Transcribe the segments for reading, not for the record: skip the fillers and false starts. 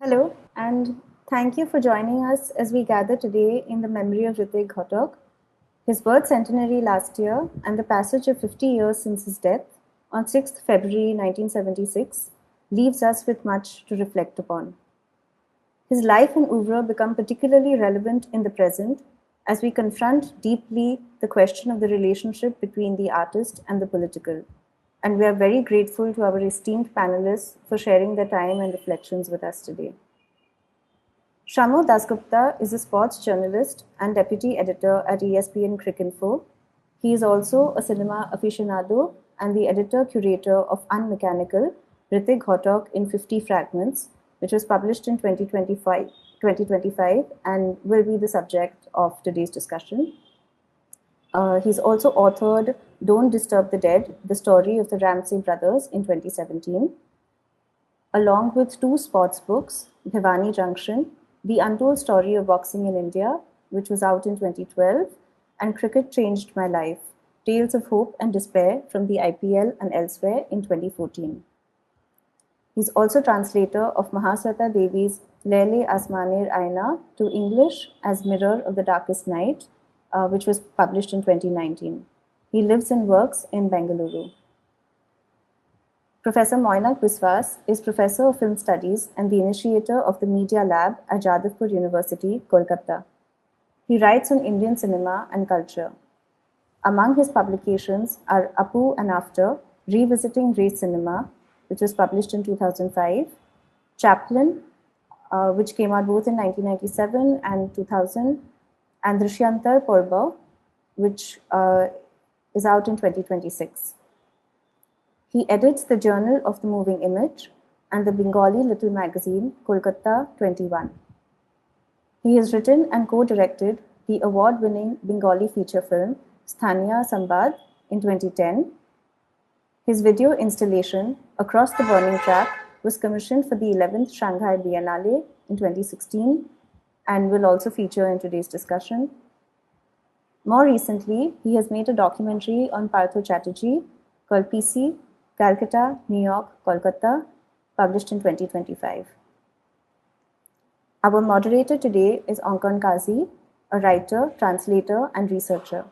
Hello, and thank you for joining us as we gather today in the memory of Ritwik Ghatak. His birth centenary last year and the passage of 50 years since his death on 6th February 1976 leaves us with much to reflect upon. His life and oeuvre become particularly relevant in the present as we confront deeply the question of the relationship between the artist and the political. And we are very grateful to our esteemed panelists for sharing their time and reflections with us today. Shamya Dasgupta is a sports journalist and deputy editor at ESPN Cricinfo. He is also a cinema aficionado and the editor-curator of Unmechanical, Ritwik Ghatak in 50 Fragments, which was published in 2025 and will be the subject of today's discussion. He's also authored Don't Disturb the Dead, the story of the Ramsey brothers in 2017, along with two sports books, Bhiwani Junction, The Untold Story of Boxing in India, which was out in 2012, and Cricket Changed My Life, Tales of Hope and Despair from the IPL and Elsewhere in 2014. He's also translator of Mahasweta Devi's Lele Asmaner Aina to English as Mirror of the Darkest Night, which was published in 2019. He lives and works in Bengaluru. Professor Moinak Biswas is Professor of Film Studies and the initiator of the Media Lab at Jadavpur University, Kolkata. He writes on Indian cinema and culture. Among his publications are Apu and After, Revisiting Race Cinema, which was published in 2005, Chaplin, which came out both in 1997 and 2000, and Drishyantar Purba, which is out in 2026. He edits the Journal of the Moving Image and the Bengali little magazine Kolkata 21. He has written and co-directed the award-winning Bengali feature film Sthaniya Sambad in 2010. His video installation Across the Burning Track was commissioned for the 11th Shanghai Biennale in 2016 and will also feature in today's discussion. More recently, he has made a documentary on Partho Chatterjee called PC, Calcutta, New York, Kolkata, published in 2025. Our moderator today is Ankan Kazi, a writer, translator, and researcher.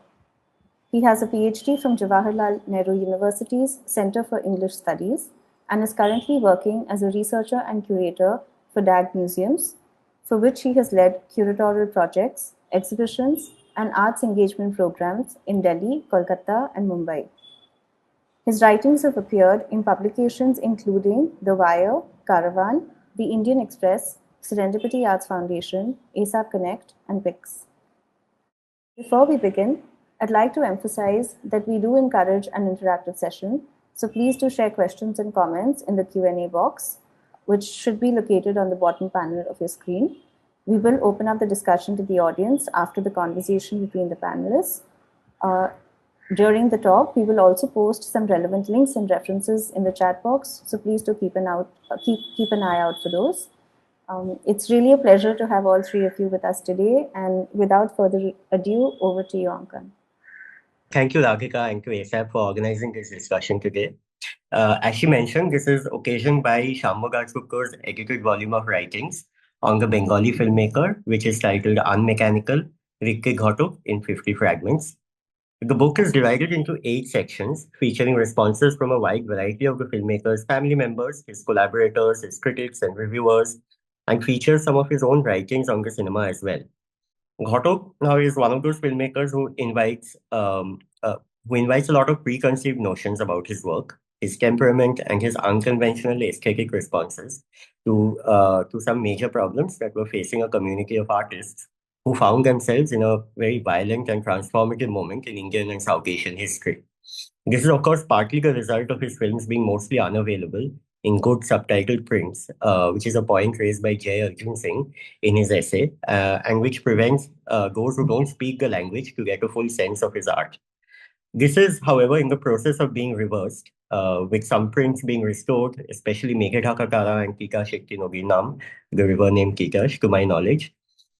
He has a PhD from Jawaharlal Nehru University's Center for English Studies and is currently working as a researcher and curator for DAG museums, for which he has led curatorial projects, exhibitions, and arts engagement programs in Delhi, Kolkata, and Mumbai. His writings have appeared in publications including The Wire, Caravan, The Indian Express, Serendipity Arts Foundation, ASAP Connect, and PIX. Before we begin, I'd like to emphasize that we do encourage an interactive session, so please do share questions and comments in the Q&A box, which should be located on the bottom panel of your screen. We will open up the discussion to the audience after the conversation between the panelists. During the talk, we will also post some relevant links and references in the chat box, so please do keep an eye out for those. It's really a pleasure to have all three of you with us today, and without further ado, over to you, Ankan. Thank you, Radhika, and to ASAP for organizing this discussion today. As she mentioned, this is occasioned by Shamya Dasgupta's edited volume of writings on the Bengali filmmaker, which is titled Unmechanical, Ritwik Ghatak in 50 Fragments. The book is divided into 8 sections, featuring responses from a wide variety of the filmmaker's family members, his collaborators, his critics, and reviewers, and features some of his own writings on the cinema as well. Ghatak now is one of those filmmakers who invites a lot of preconceived notions about his work, his temperament, and his unconventional aesthetic responses to some major problems that were facing a community of artists who found themselves in a very violent and transformative moment in Indian and South Asian history. This is, of course, partly the result of his films being mostly unavailable in good subtitled prints, which is a point raised by Jay Arjun Singh in his essay, and which prevents those who don't speak the language to get a full sense of his art. This is, however, in the process of being reversed, with some prints being restored, especially Meghadhaka Tara and Kita Shekti Noginam, the river named Kitash, to my knowledge.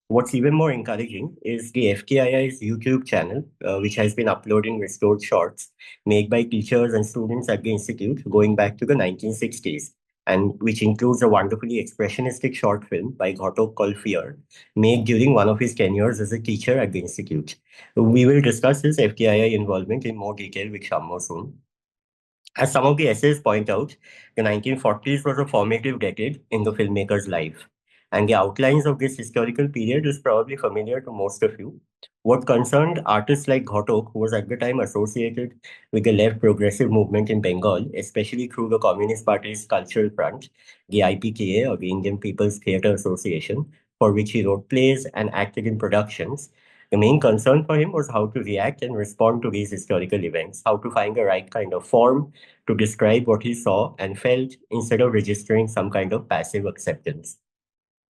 What's even more encouraging is the FTII's YouTube channel, which has been uploading restored shorts made by teachers and students at the institute going back to the 1960s, and which includes a wonderfully expressionistic short film by Ghatak called Fear, made during one of his tenures as a teacher at the institute. We will discuss his FTII involvement in more detail with Shammo soon. As some of the essays point out, the 1940s was a formative decade in the filmmaker's life, and the outlines of this historical period is probably familiar to most of you. What concerned artists like Ghatak, who was at the time associated with the left progressive movement in Bengal, especially through the Communist Party's Cultural Front, the IPKA, or the Indian People's Theatre Association, for which he wrote plays and acted in productions. The main concern for him was how to react and respond to these historical events, how to find the right kind of form to describe what he saw and felt instead of registering some kind of passive acceptance.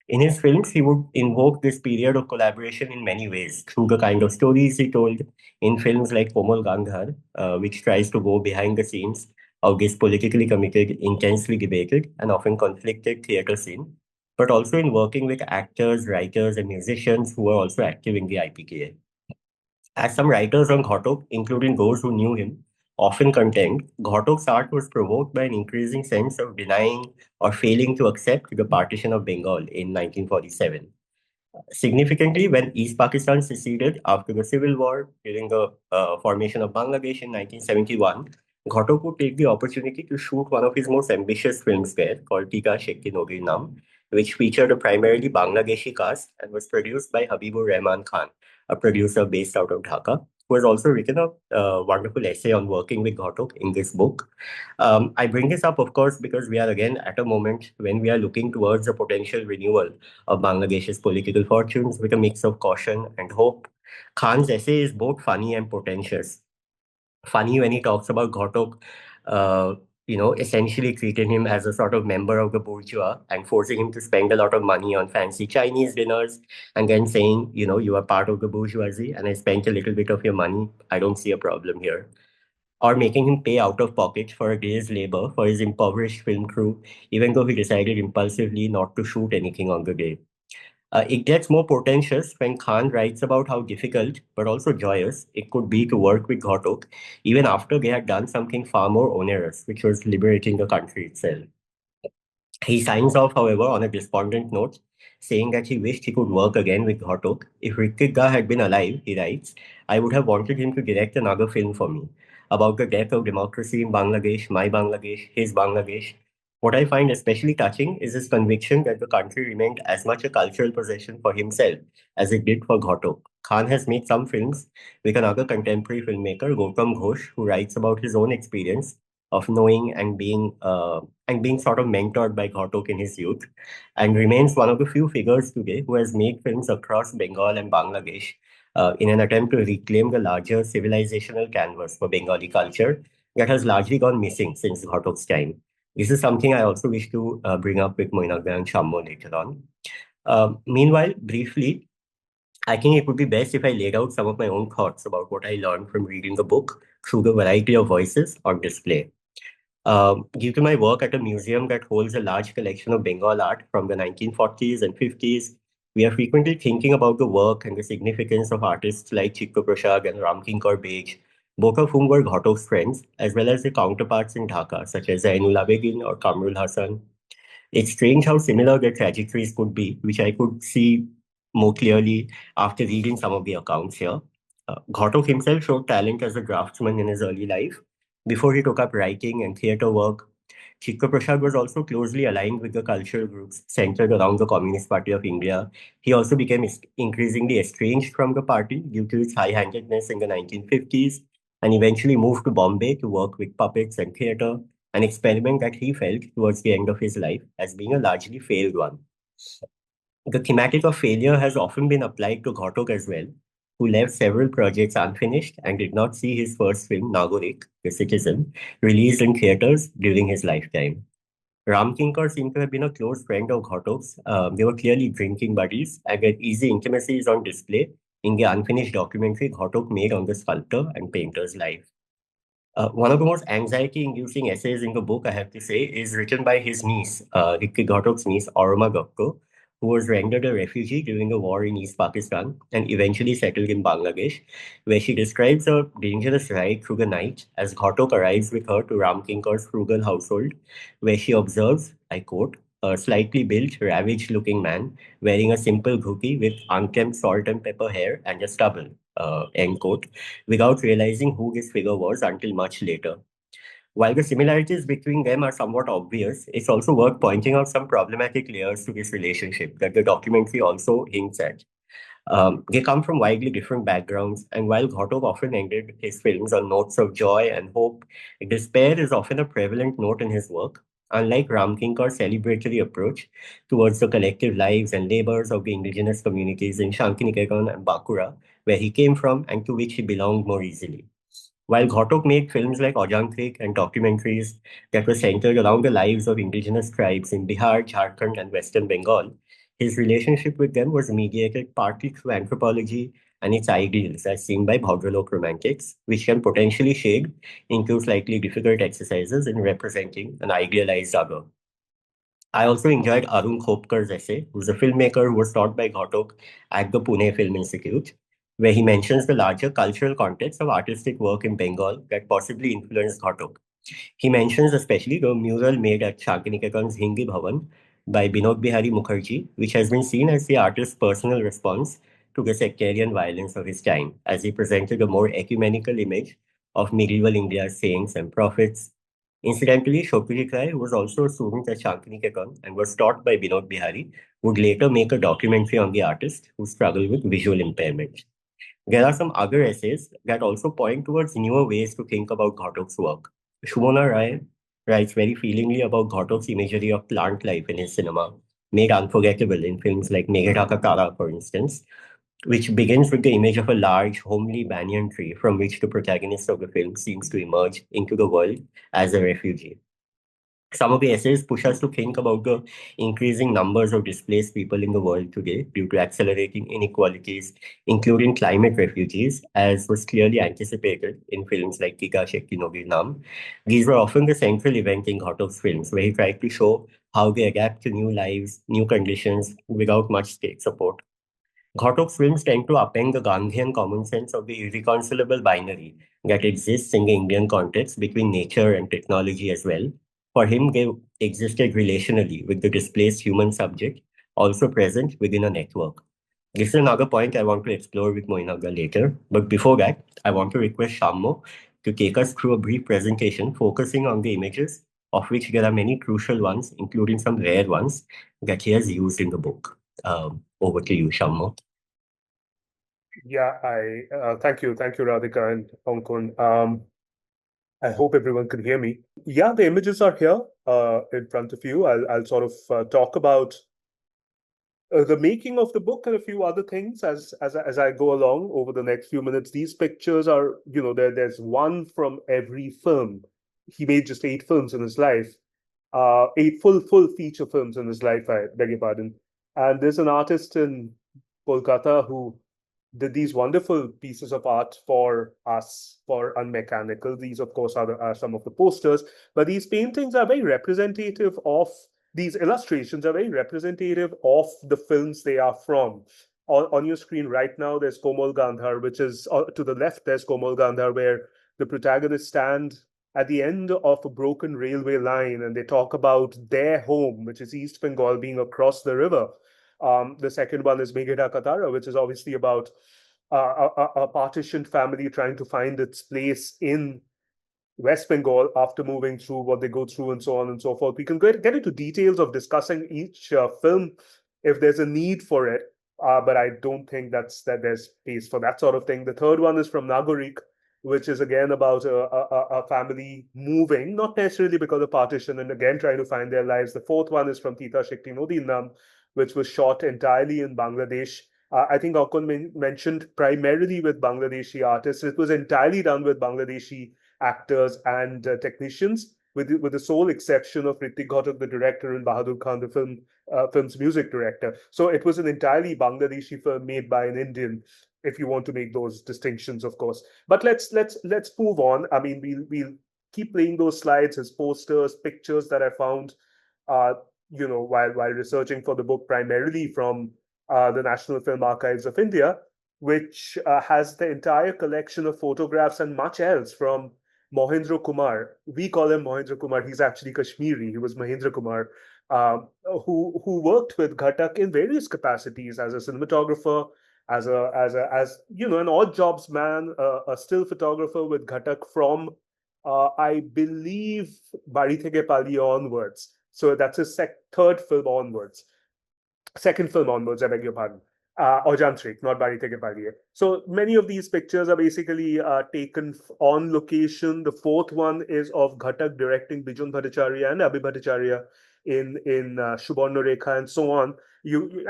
In his films, he would invoke this period of collaboration in many ways through the kind of stories he told in films like Komal Gandhar, which tries to go behind the scenes of this politically committed, intensely debated, and often conflicted theatre scene, but also in working with actors, writers, and musicians who were also active in the IPKA. As some writers on Ghatak, including those who knew him, often contend, Ghatak's art was provoked by an increasing sense of denying or failing to accept the partition of Bengal in 1947. Significantly, when East Pakistan seceded after the civil war during the formation of Bangladesh in 1971, Ghatak would take the opportunity to shoot one of his most ambitious films there, called Tika Shekki Nogir Nam, which featured a primarily Bangladeshi cast and was produced by Habibur Rahman Khan, a producer based out of Dhaka, who has also written a wonderful essay on working with Ghatak in this book. I bring this up, of course, because we are again at a moment when we are looking towards a potential renewal of Bangladesh's political fortunes with a mix of caution and hope. Khan's essay is both funny and potentious. Funny when he talks about Ghatak, uh, essentially treating him as a sort of member of the bourgeois and forcing him to spend a lot of money on fancy Chinese dinners and then saying, you are part of the bourgeoisie and I spent a little bit of your money. I don't see a problem here. Or making him pay out of pocket for a day's labor for his impoverished film crew, even though he decided impulsively not to shoot anything on the day. It gets more portentous when Khan writes about how difficult, but also joyous, it could be to work with Ghatak, even after they had done something far more onerous, which was liberating the country itself. He signs off, however, on a despondent note, saying that he wished he could work again with Ghatak. If Ritwik had been alive, he writes, I would have wanted him to direct another film for me about the death of democracy in Bangladesh, my Bangladesh, his Bangladesh. What I find especially touching is his conviction that the country remained as much a cultural possession for himself as it did for Ghatak. Khan has made some films with another contemporary filmmaker, Gautam Ghosh, who writes about his own experience of knowing and being sort of mentored by Ghatak in his youth, and remains one of the few figures today who has made films across Bengal and Bangladesh in an attempt to reclaim the larger civilizational canvas for Bengali culture that has largely gone missing since Ghatak's time. This is something I also wish to bring up with Moinak and Shammo later on. Meanwhile, briefly, I think it would be best if I laid out some of my own thoughts about what I learned from reading the book through the variety of voices on display. Due to my work at a museum that holds a large collection of Bengal art from the 1940s and 50s, we are frequently thinking about the work and the significance of artists like Chittaprosad and Ramkinkar Baij, both of whom were Ghatak's friends, as well as the counterparts in Dhaka, such as Zainul Abedin or Qamrul Hassan. It's strange how similar their trajectories could be, which I could see more clearly after reading some of the accounts here. Ghatak himself showed talent as a draftsman in his early life. Before he took up writing and theatre work, Chikka Prasad was also closely aligned with the cultural groups centered around the Communist Party of India. He also became increasingly estranged from the party due to its high-handedness in the 1950s and eventually moved to Bombay to work with puppets and theatre, an experiment that he felt towards the end of his life as being a largely failed one. The thematic of failure has often been applied to Ghatak as well, who left several projects unfinished and did not see his first film, Nagorik, The Citizen, released in theatres during his lifetime. Ram Kinkar seemed to have been a close friend of Ghatak's. They were clearly drinking buddies, and their easy intimacy is on display in the unfinished documentary Ghatak made on the sculptor and painter's life. One of the most anxiety-inducing essays in the book, I have to say, is written by his niece, Ritwik Ghatak's niece, Aruma Gupta, who was rendered a refugee during a war in East Pakistan and eventually settled in Bangladesh, where she describes a dangerous ride through the night as Ghatak arrives with her to Ramkinkar's frugal household, where she observes, I quote, a slightly built, ravaged-looking man wearing a simple dhoti with unkempt salt and pepper hair and a stubble, end quote, without realizing who this figure was until much later. While the similarities between them are somewhat obvious, it's also worth pointing out some problematic layers to this relationship that the documentary also hints at. They come from widely different backgrounds, and while Ghatak often ended his films on notes of joy and hope, despair is often a prevalent note in his work. Unlike Ramkinkar's celebratory approach towards the collective lives and labors of the indigenous communities in Shantiniketan and Bakura, where he came from and to which he belonged more easily. While Ghatak made films like Ojantrik and documentaries that were centered around the lives of indigenous tribes in Bihar, Jharkhand, and Western Bengal, his relationship with them was mediated partly through anthropology and its ideals, as seen by Bhadralok romantics, which can potentially shade into slightly difficult exercises in representing an idealized other. I also enjoyed Arun Khopkar's essay, who's a filmmaker who was taught by Ghatak at the Pune Film Institute, where he mentions the larger cultural context of artistic work in Bengal that possibly influenced Ghatak. He mentions especially the mural made at Shantiniketan's Hindi Bhavan by Binod Bihari Mukherjee, which has been seen as the artist's personal response to the sectarian violence of his time, as he presented a more ecumenical image of medieval India's saints and prophets. Incidentally, Shobhit Rai, who was also a student at Shantiniketan and was taught by Binod Bihari, would later make a documentary on the artist who struggled with visual impairment. There are some other essays that also point towards newer ways to think about Ghatak's work. Shumona Rai writes very feelingly about Ghatak's imagery of plant life in his cinema, made unforgettable in films like Meghe Tara, for instance, which begins with the image of a large, homely banyan tree from which the protagonist of the film seems to emerge into the world as a refugee. Some of the essays push us to think about the increasing numbers of displaced people in the world today due to accelerating inequalities, including climate refugees, as was clearly anticipated in films like Kika Shekti Nogi Nam. These were often the central event in Ghatak's films, where he tried to show how they adapt to new lives, new conditions, without much state support. Ghatak's films tend to upend the Gandhian common sense of the irreconcilable binary that exists in the Indian context between nature and technology as well. For him, they existed relationally with the displaced human subject, also present within a network. This is another point I want to explore with Moinaga later. But before that, I want to request Shammo to take us through a brief presentation focusing on the images, of which there are many crucial ones, including some rare ones that he has used in the book. Over to you, Shammo. Yeah, thank you, Radhika and Ankan. I hope everyone can hear me. Yeah, the images are here in front of you. I'll sort of talk about the making of the book and a few other things as I go along over the next few minutes. These pictures are, there's one from every film. He made just 8 films in his life, 8 full feature films in his life. I beg your pardon. And there's an artist in Kolkata who did these wonderful pieces of art for us for Unmechanical. These, of course, are some of the posters, but these paintings are very representative of these illustrations are very representative of the films they are from. On your screen right now, there's Komal Gandhar, which is to the left, there's Komal Gandhar, where the protagonists stand at the end of a broken railway line and they talk about their home, which is East Bengal, being across the river. The second one is Meghe Tara, which is obviously about a partitioned family trying to find its place in West Bengal after moving through what they go through and so on and so forth. We can get into details of discussing each film if there's a need for it, but I don't think that there's space for that sort of thing. The third one is from Nagorik, which is again about a family moving, not necessarily because of partition, and again trying to find their lives. The fourth one is from Tita Shekti Nodinam, which was shot entirely in Bangladesh. I think Akun mentioned primarily with Bangladeshi artists. It was entirely done with Bangladeshi actors and technicians, with the sole exception of Ritwik Ghatak, the director, and Bahadur Khan, the film's music director. So it was an entirely Bangladeshi film made by an Indian, if you want to make those distinctions, of course. But let's move on. I mean, we'll keep playing those slides as posters, pictures that I found. while researching for the book, primarily from the National Film Archives of India, which has the entire collection of photographs and much else from Mohendra Kumar. We call him Mohendra Kumar. He's actually Kashmiri. He was Mahendra Kumar, who worked with Ghatak in various capacities as a cinematographer, as an odd jobs man, a still photographer with Ghatak from I believe Bari Theke Pali onwards. So that's his third film onwards. Second film onwards, I beg your pardon. Ojantrik, not Bari Theke Pali. So many of these pictures are basically taken on location. The fourth one is of Ghatak directing Bijun Bhattacharya and Abhi Bhattacharya in Subarna Rekha and so on.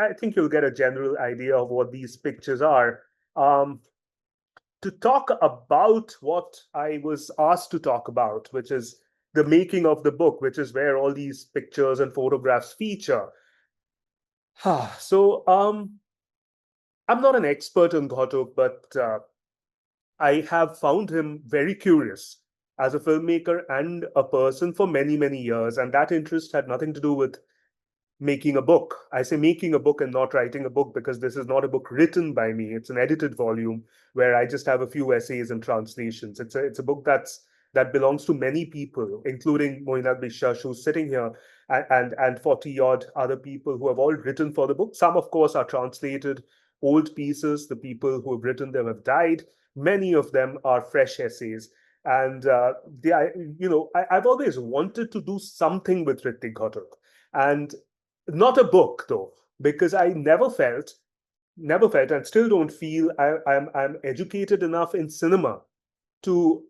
I think you'll get a general idea of what these pictures are. To talk about what I was asked to talk about, which is the making of the book, which is where all these pictures and photographs feature. So I'm not an expert on Ghatak, but I have found him very curious as a filmmaker and a person for many, many years. And that interest had nothing to do with making a book. I say making a book and not writing a book because this is not a book written by me. It's an edited volume where I just have a few essays and translations. It's a book that belongs to many people, including Moinak Biswas, who's sitting here, and 40 odd other people who have all written for the book. Some, of course, are translated old pieces. The people who have written them have died. Many of them are fresh essays. And I've always wanted to do something with Ritwik Ghatak. And not a book, though, because I never felt, and still don't feel I'm educated enough in cinema to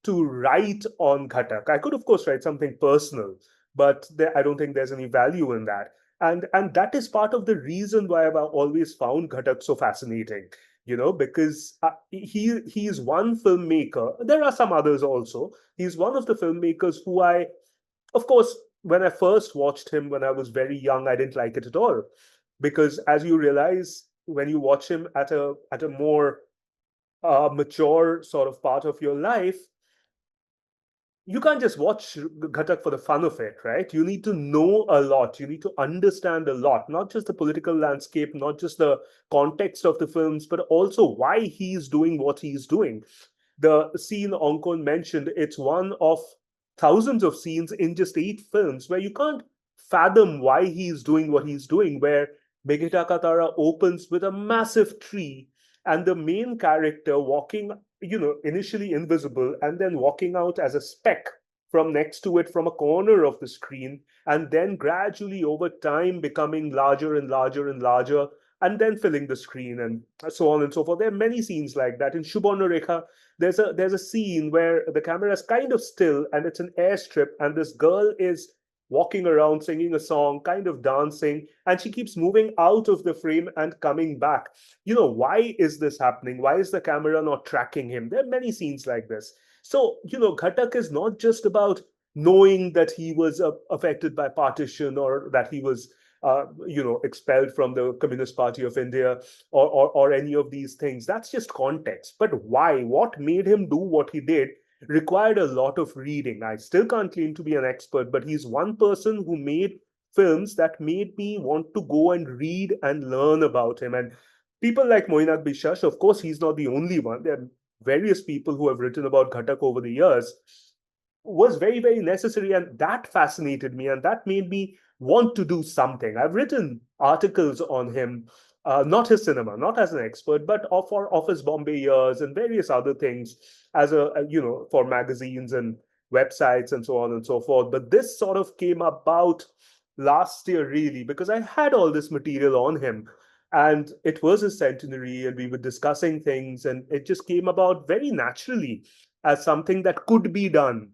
write on Ghatak. I could, of course, write something personal, but I don't think there's any value in that. And that is part of the reason why I've always found Ghatak so fascinating, because he is one filmmaker. There are some others also. He's one of the filmmakers who of course, when I first watched him when I was very young, I didn't like it at all. Because as you realize, when you watch him at a more mature sort of part of your life, you can't just watch Ghatak for the fun of it, right? You need to know a lot. You need to understand a lot, not just the political landscape, not just the context of the films, but also why he's doing what he's doing. The scene Ankan mentioned, it's one of thousands of scenes in just 8 films where you can't fathom why he's doing what he's doing, where Begita Katara opens with a massive tree and the main character walking, initially invisible and then walking out as a speck from next to it from a corner of the screen, and then gradually over time becoming larger and larger and larger, and then filling the screen and so on and so forth. There are many scenes like that. In Subarna Rekha, there's a scene where the camera is kind of still and it's an airstrip, and this girl is walking around singing a song, kind of dancing, and she keeps moving out of the frame and coming back. Why is this happening? Why is the camera not tracking him? There are many scenes like this. So, Ghatak is not just about knowing that he was affected by partition, or that he was expelled from the Communist Party of India, or any of these things. That's just context. But why? What made him do what he did required a lot of reading. I still can't claim to be an expert, but he's one person who made films that made me want to go and read and learn about him. And people like Moinak Biswas, of course, he's not the only one. There are various people who have written about Ghatak over the years, was very, very necessary. And that fascinated me, and that made me want to do something. I've written articles on him, not his cinema, not as an expert, but of his Bombay years and various other things, as for magazines and websites and so on and so forth. But this sort of came about last year, really, because I had all this material on him, and it was his centenary, and we were discussing things, and it just came about very naturally as something that could be done,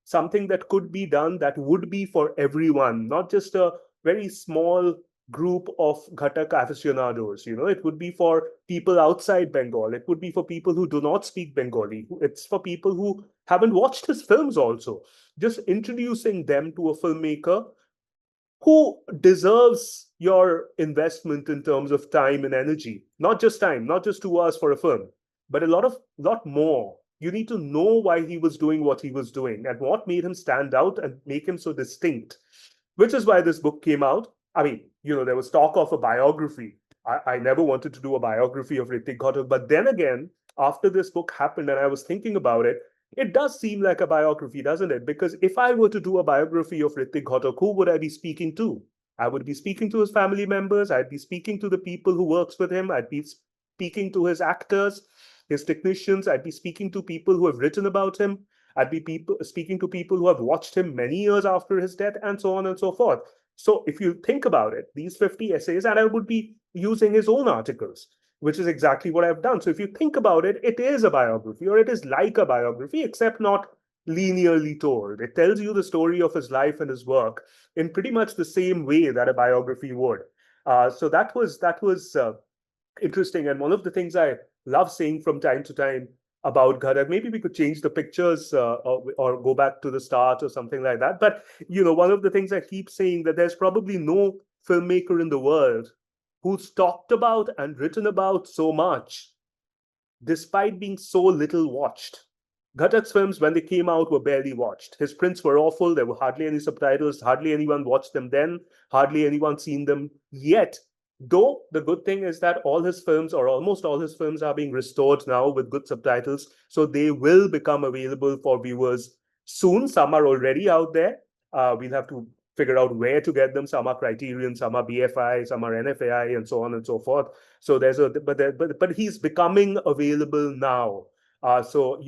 something that could be done that would be for everyone, not just a very small group of Ghatak aficionados. It would be for people outside Bengal. It would be for people who do not speak Bengali. It's for people who haven't watched his films also. Just introducing them to a filmmaker who deserves your investment in terms of time and energy. Not just time, not just 2 hours for a film, but a lot more. You need to know why he was doing what he was doing and what made him stand out and make him so distinct. which is why this book came out. I mean, there was talk of a biography. I never wanted to do a biography of Ritwik Ghatak, but then again, after this book happened and I was thinking about it, it does seem like a biography, doesn't it? Because if I were to do a biography of Ritwik Ghatak, who would I be speaking to? I would be speaking to his family members. I'd be speaking to the people who works with him. I'd be speaking to his actors, his technicians. I'd be speaking to people who have written about him. I'd be speaking to people who have watched him many years after his death, and so on and so forth. So if you think about it, these 50 essays, and I would be using his own articles, which is exactly what I've done. So if you think about it, it is a biography, or it is like a biography, except not linearly told. It tells you the story of his life and his work in pretty much the same way that a biography would. So that was interesting. And one of the things I love saying from time to time about Ghatak, maybe we could change the pictures or go back to the start or something like that. But, one of the things I keep saying that there's probably no filmmaker in the world who's talked about and written about so much, despite being so little watched. Ghatak's films, when they came out, were barely watched. His prints were awful. There were hardly any subtitles. Hardly anyone watched them then. Hardly anyone seen them yet. Though the good thing is that all his films, or almost all his films, are being restored now with good subtitles. So they will become available for viewers soon. Some are already out there. We'll have to figure out where to get them. Some are Criterion, some are BFI, some are NFAI, and so on and so forth. So but he's becoming available now. So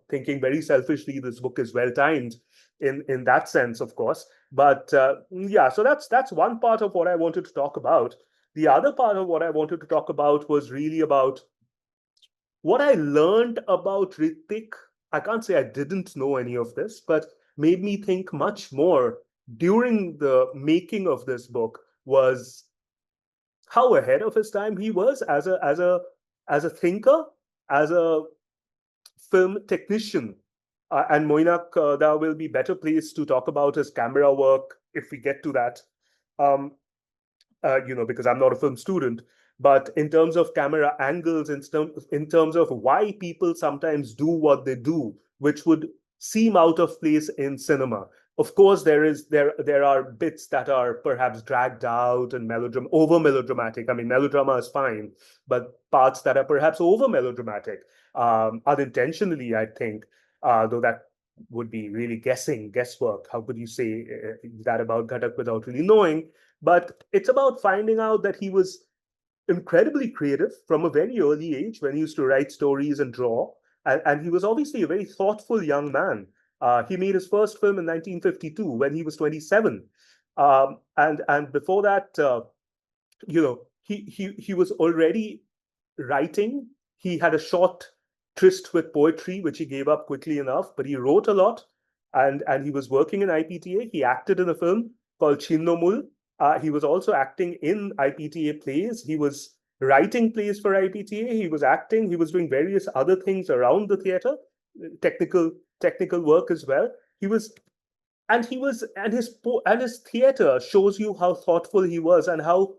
thinking very selfishly, this book is well timed in that sense, of course. But yeah, so that's one part of what I wanted to talk about. The other part of what I wanted to talk about was really about what I learned about Ritwik. I can't say I didn't know any of this, but made me think much more during the making of this book was how ahead of his time he was as a thinker, as a film technician. And Moinak, there will be better place to talk about his camera work if we get to that. Because I'm not a film student, but in terms of camera angles, in terms of why people sometimes do what they do, which would seem out of place in cinema. Of course, there are bits that are perhaps dragged out and over melodramatic. I mean, melodrama is fine, but parts that are perhaps over melodramatic, unintentionally, I think, though that would be really guesswork. How could you say that about Ghatak without really knowing? But it's about finding out that he was incredibly creative from a very early age when he used to write stories and draw. And he was obviously a very thoughtful young man. He made his first film in 1952 when he was 27. And before that, he was already writing. He had a short tryst with poetry, which he gave up quickly enough, but he wrote a lot. And he was working in IPTA. He acted in a film called Chinnomul. He was also acting in IPTA plays. He was writing plays for IPTA. He was acting. He was doing various other things around the theater, technical work as well. And his theater shows you how thoughtful he was and how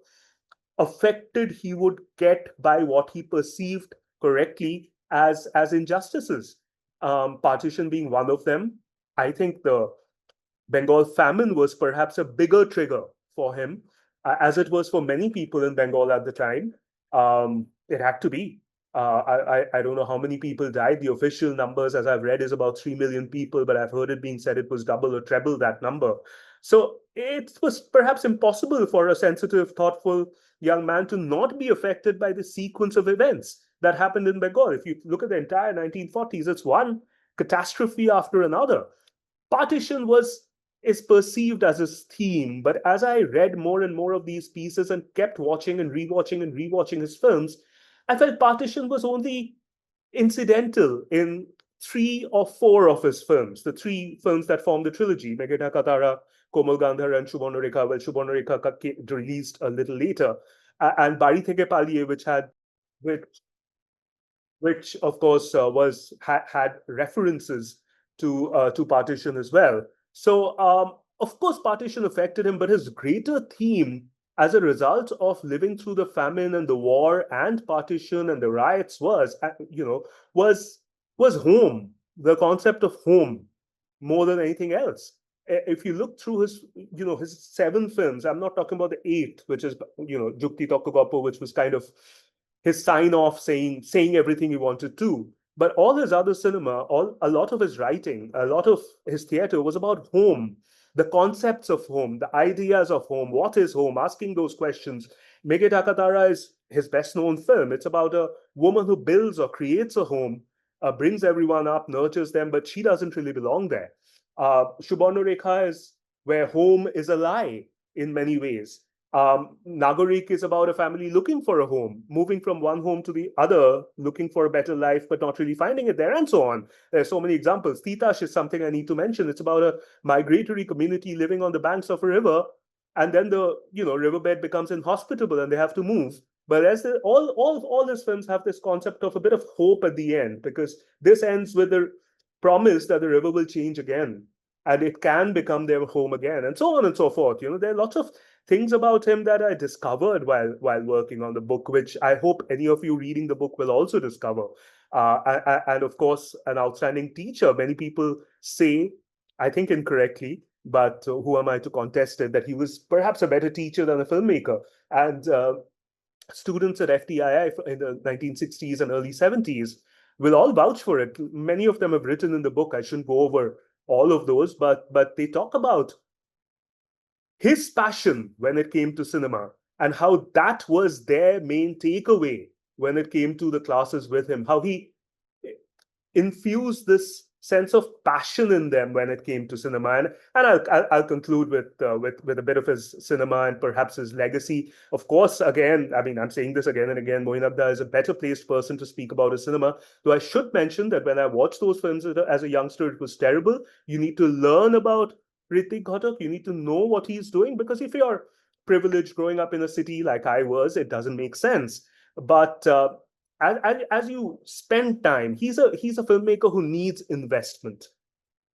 affected he would get by what he perceived correctly as injustices. Partition being one of them. I think the Bengal famine was perhaps a bigger trigger for him, as it was for many people in Bengal at the time. It had to be. I don't know how many people died. The official numbers, as I've read, is about 3 million people, but I've heard it being said it was double or treble that number. So it was perhaps impossible for a sensitive, thoughtful young man to not be affected by the sequence of events that happened in Bengal. If you look at the entire 1940s, it's one catastrophe after another. Partition is perceived as his theme, but as I read more and more of these pieces and kept watching and rewatching his films, I felt partition was only incidental in 3 or 4 of his films, the 3 films that form the trilogy, Megeta Katara, Komal Gandhar, and Subarnarekha. Well, Subarnarekha released a little later, and Bari Theke Paliye, which of course had references to partition as well. So, of course, partition affected him, but his greater theme as a result of living through the famine and the war and partition and the riots was home, the concept of home more than anything else. if you look through his, his 7 films, I'm not talking about the 8th, which is, Jukti Tokugapo, which was kind of his sign off saying everything he wanted to. But all his other cinema, a lot of his writing, a lot of his theater was about home, the concepts of home, the ideas of home, what is home, asking those questions. Mege Takatara is his best known film. It's about a woman who builds or creates a home, brings everyone up, nurtures them, but she doesn't really belong there. Subarna Rekha is where home is a lie in many ways. Nagarik is about a family looking for a home, moving from one home to the other, looking for a better life, but not really finding it there, and so on. There's so many examples. Titash is something I need to mention. It's about a migratory community living on the banks of a river, and then the riverbed becomes inhospitable and they have to move. But as all his films have this concept of a bit of hope at the end, because this ends with the promise that the river will change again and it can become their home again, and so on and so forth. There are lots of things about him that I discovered while working on the book, which I hope any of you reading the book will also discover. And of course, an outstanding teacher. Many people say, I think incorrectly, but who am I to contest it, that he was perhaps a better teacher than a filmmaker. And students at FTII in the 1960s and early 70s will all vouch for it. Many of them have written in the book. I shouldn't go over all of those, but they talk about his passion when it came to cinema and how that was their main takeaway when it came to the classes with him, how he infused this sense of passion in them when it came to cinema. And I'll conclude with a bit of his cinema and perhaps his legacy. Of course, again, I mean, I'm saying this again and again, Moinak is a better placed person to speak about his cinema. Though I should mention that when I watched those films as a youngster, it was terrible. You need to learn about Ritwik Ghatak. You need to know what he's doing, because if you're privileged growing up in a city like I was, it doesn't make sense. But as you spend time, he's a filmmaker who needs investment.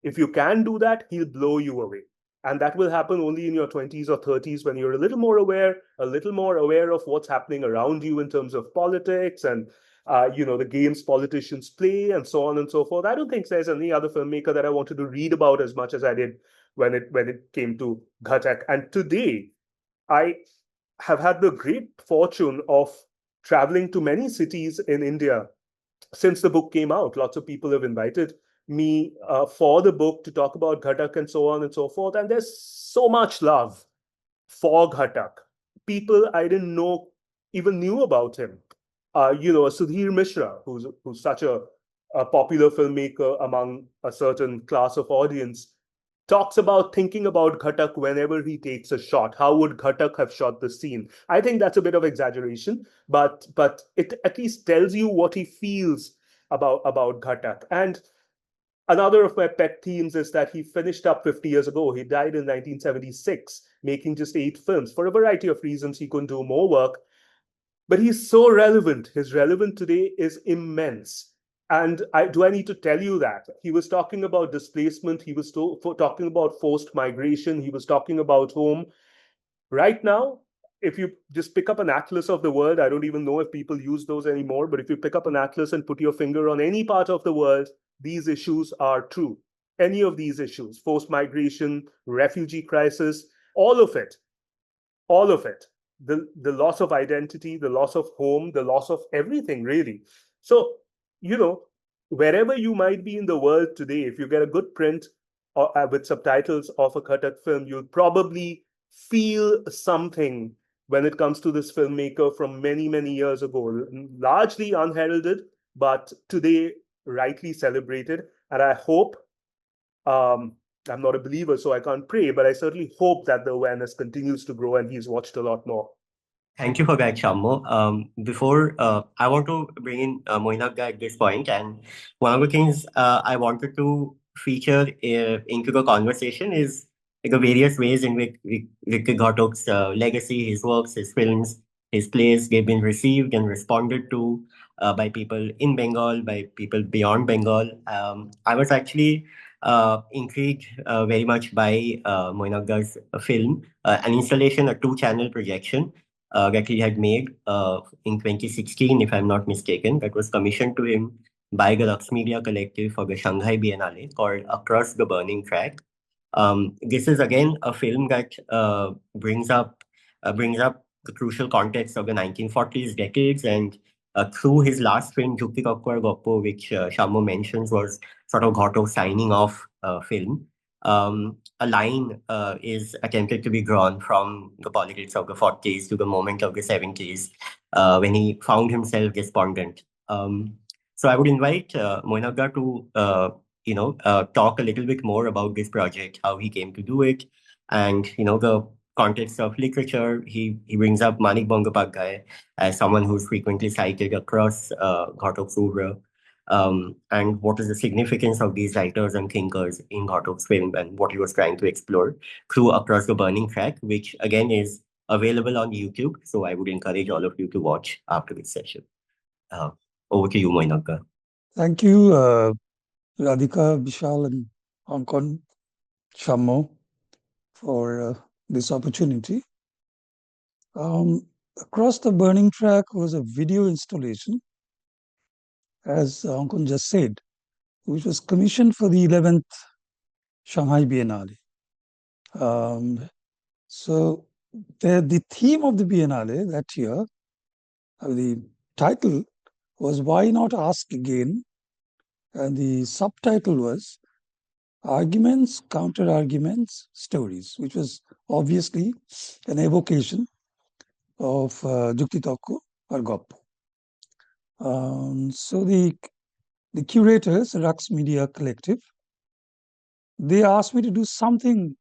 If you can do that, he'll blow you away. And that will happen only in your 20s or 30s, when you're a little more aware of what's happening around you in terms of politics and the games politicians play and so on and so forth. I don't think there's any other filmmaker that I wanted to read about as much as I did when it came to Ghatak. And today, I have had the great fortune of traveling to many cities in India since the book came out. Lots of people have invited me for the book to talk about Ghatak and so on and so forth. And there's so much love for Ghatak. People I didn't know even knew about him. Sudhir Mishra, who's such a popular filmmaker among a certain class of audience, talks about thinking about Ghatak whenever he takes a shot. How would Ghatak have shot the scene? I think that's a bit of exaggeration, but it at least tells you what he feels about Ghatak. And another of my pet themes is that he finished up 50 years ago. He died in 1976, making just 8 films. For a variety of reasons, he couldn't do more work. But he's so relevant. His relevance today is immense. And do I need to tell you that? He was talking about displacement. He was talking about forced migration. He was talking about home. Right now, if you just pick up an atlas of the world, I don't even know if people use those anymore, but if you pick up an atlas and put your finger on any part of the world, these issues are true. Any of these issues, forced migration, refugee crisis, all of it. The loss of identity, the loss of home, the loss of everything, really. So, wherever you might be in the world today, if you get a good print with subtitles of a Ghatak film, you'll probably feel something when it comes to this filmmaker from many, many years ago, largely unheralded, but today rightly celebrated. And I hope, I'm not a believer, so I can't pray, but I certainly hope that the awareness continues to grow and he's watched a lot more. Thank you for that, Shammo. Before I want to bring in Moinak at this point, and one of the things I wanted to feature into the conversation is the various ways in which Ritwik Ghatak's legacy, his works, his films, his plays, they've been received and responded to by people in Bengal, by people beyond Bengal. I was actually intrigued very much by Moinak's film, an installation, a 2-channel projection that he had made in 2016, if I'm not mistaken, that was commissioned to him by the Lux Media Collective for the Shanghai Biennale, called Across the Burning Track. This is again a film that brings up the crucial context of the 1940s decades, and through his last film, Jukti Kakkar Goppo, which Shammo mentions was sort of Ghatak's signing off film. A line is attempted to be drawn from the politics of the 40s to the moment of the 70s when he found himself despondent. So I would invite Moinak to talk a little bit more about this project, how he came to do it, and the context of literature. He brings up Manik Bangopadhyay as someone who's frequently cited across Ghatak's oeuvre. And what is the significance of these writers and thinkers in Ghatak's film, and what he was trying to explore through Across the Burning Track, which again is available on YouTube. So I would encourage all of you to watch after this session. Over to you, Moinak. Thank you, Radhika, Vishal, and Ankan, Shammo, for this opportunity. Across the Burning Track was a video installation, as Ankan just said, which was commissioned for the 11th Shanghai Biennale. So the theme of the Biennale that year, the title was Why Not Ask Again? And the subtitle was Arguments, Counter-Arguments, Stories, which was obviously an evocation of Jukti Kakkar Goppo. So the curators, Rux Media Collective, they asked me to do something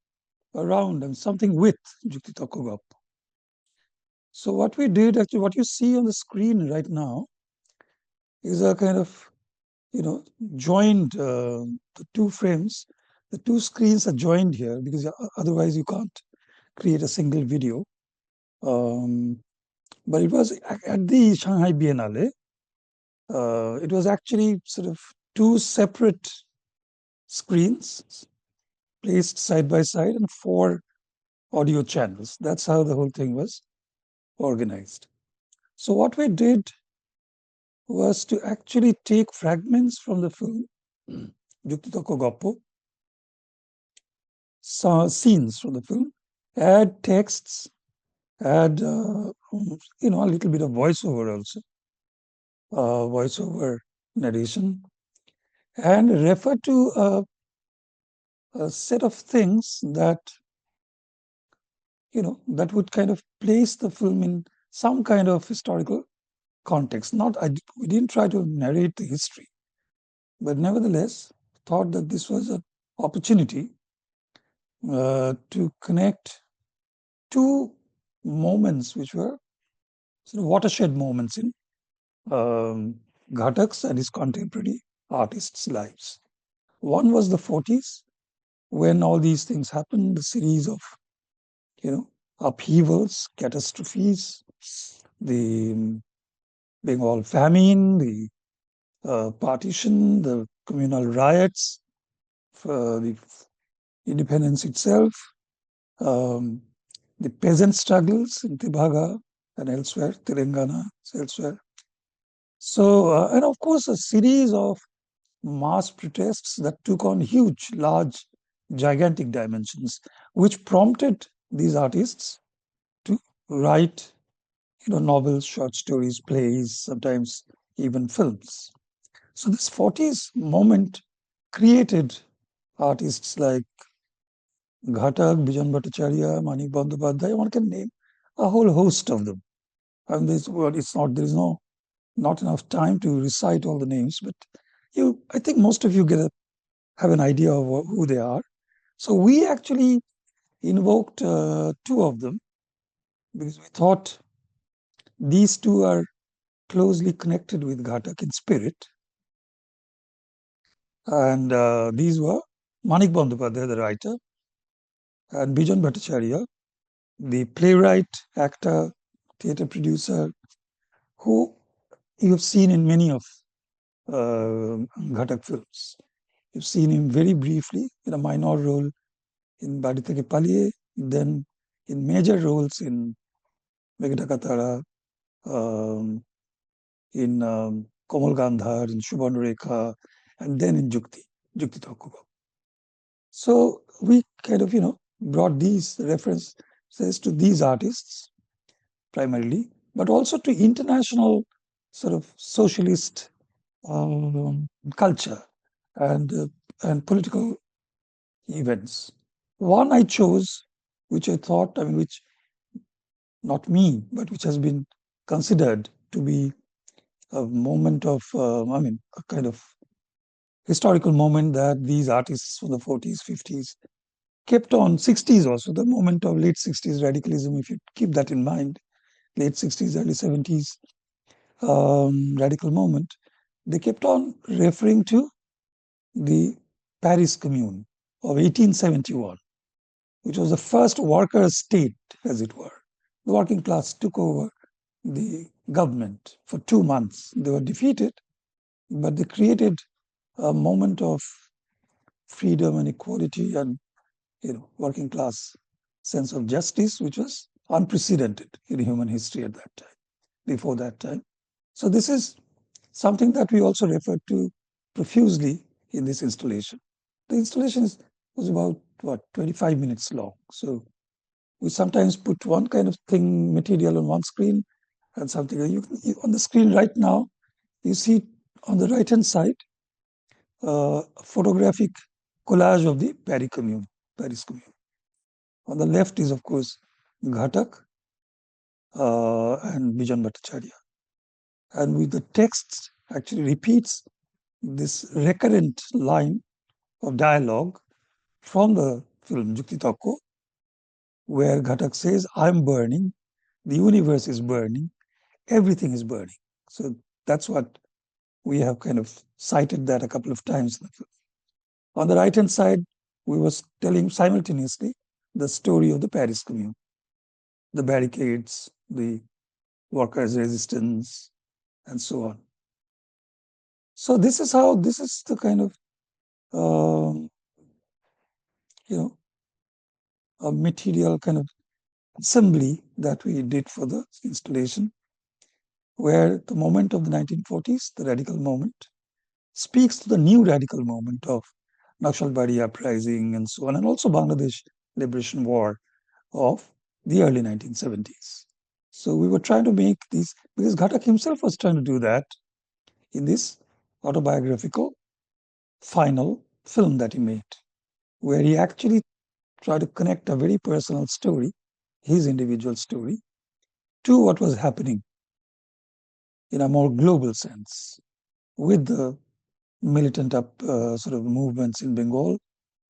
around and something with Jukti Kakkar Goppo. So what we did, actually, what you see on the screen right now is a kind of, joined the two frames. The two screens are joined here because otherwise you can't create a single video. But it was at the Shanghai Biennale. It was actually sort of two separate screens placed side by side and 4 audio channels. That's how the whole thing was organized. So what we did was to actually take fragments from the film, Jukti Kakkar Goppo, scenes from the film, add texts, add, a little bit of voiceover also, voiceover narration, and refer to a set of things that, that would kind of place the film in some kind of historical context. We didn't try to narrate the history, but nevertheless thought that this was an opportunity to connect 2 moments which were sort of watershed moments in Ghatak's and his contemporary artists' lives. One was the 40s, when all these things happened, the series of, upheavals, catastrophes, the Bengal famine, the partition, the communal riots, the independence itself, the peasant struggles in Tibhaga and elsewhere, Telangana, elsewhere. So, and of course, a series of mass protests that took on huge, large, gigantic dimensions, which prompted these artists to write, novels, short stories, plays, sometimes even films. So this 40s moment created artists like Ghatak, Bijan Bhattacharya, Manik Bangopadhyay. One can name a whole host of them. And there is not enough time to recite all the names, but I think most of you have an idea of who they are. So we actually invoked 2 of them because we thought these 2 are closely connected with Ghatak in spirit. And these were Manik Bangopadhyay, the writer, and Bijan Bhattacharya, the playwright, actor, theatre producer, who you have seen in many of Ghatak films. You've seen him very briefly in a minor role in Badi Theke Paliye, then in major roles in Meghdakatara, in Komal Gandhar, in Shubhanu Rekha, and then in Jukti Kakkar Goppo. So we kind of, brought these references to these artists primarily, but also to international sort of socialist culture and political events. One I chose, which I thought, which not me, but which has been considered to be a moment of, a kind of historical moment that these artists from the 40s, 50s kept on, 60s also, the moment of late 60s radicalism, if you keep that in mind, late 60s, early 70s radical moment, they kept on referring to the Paris Commune of 1871, which was the first worker state, as it were. The working class took over the government for 2 months. They were defeated, but they created a moment of freedom and equality and working class sense of justice, which was unprecedented in human history at that time, before that time. So this is something that we also refer to profusely in this installation. The installation was about, 25 minutes long. So we sometimes put one kind of material on one screen and something. On the screen right now, you see on the right-hand side, a photographic collage of the Paris Commune. On the left is, of course, Ghatak and Bijan Bhattacharya. And with the text actually repeats this recurrent line of dialogue from the film Jukti Tokko, where Ghatak says, I'm burning, the universe is burning, everything is burning. So that's what we have kind of cited that a couple of times in the film. On the right-hand side, we were telling simultaneously the story of the Paris Commune, the barricades, the workers' resistance, and so on. So this is the kind of, a material kind of assembly that we did for the installation, where the moment of the 1940s, the radical moment, speaks to the new radical moment of Naxalbari uprising and so on, and also Bangladesh Liberation War of the early 1970s. So we were trying to make these, because Ghatak himself was trying to do that in this autobiographical final film that he made, where he actually tried to connect a very personal story, his individual story, to what was happening in a more global sense with the militant sort of movements in Bengal,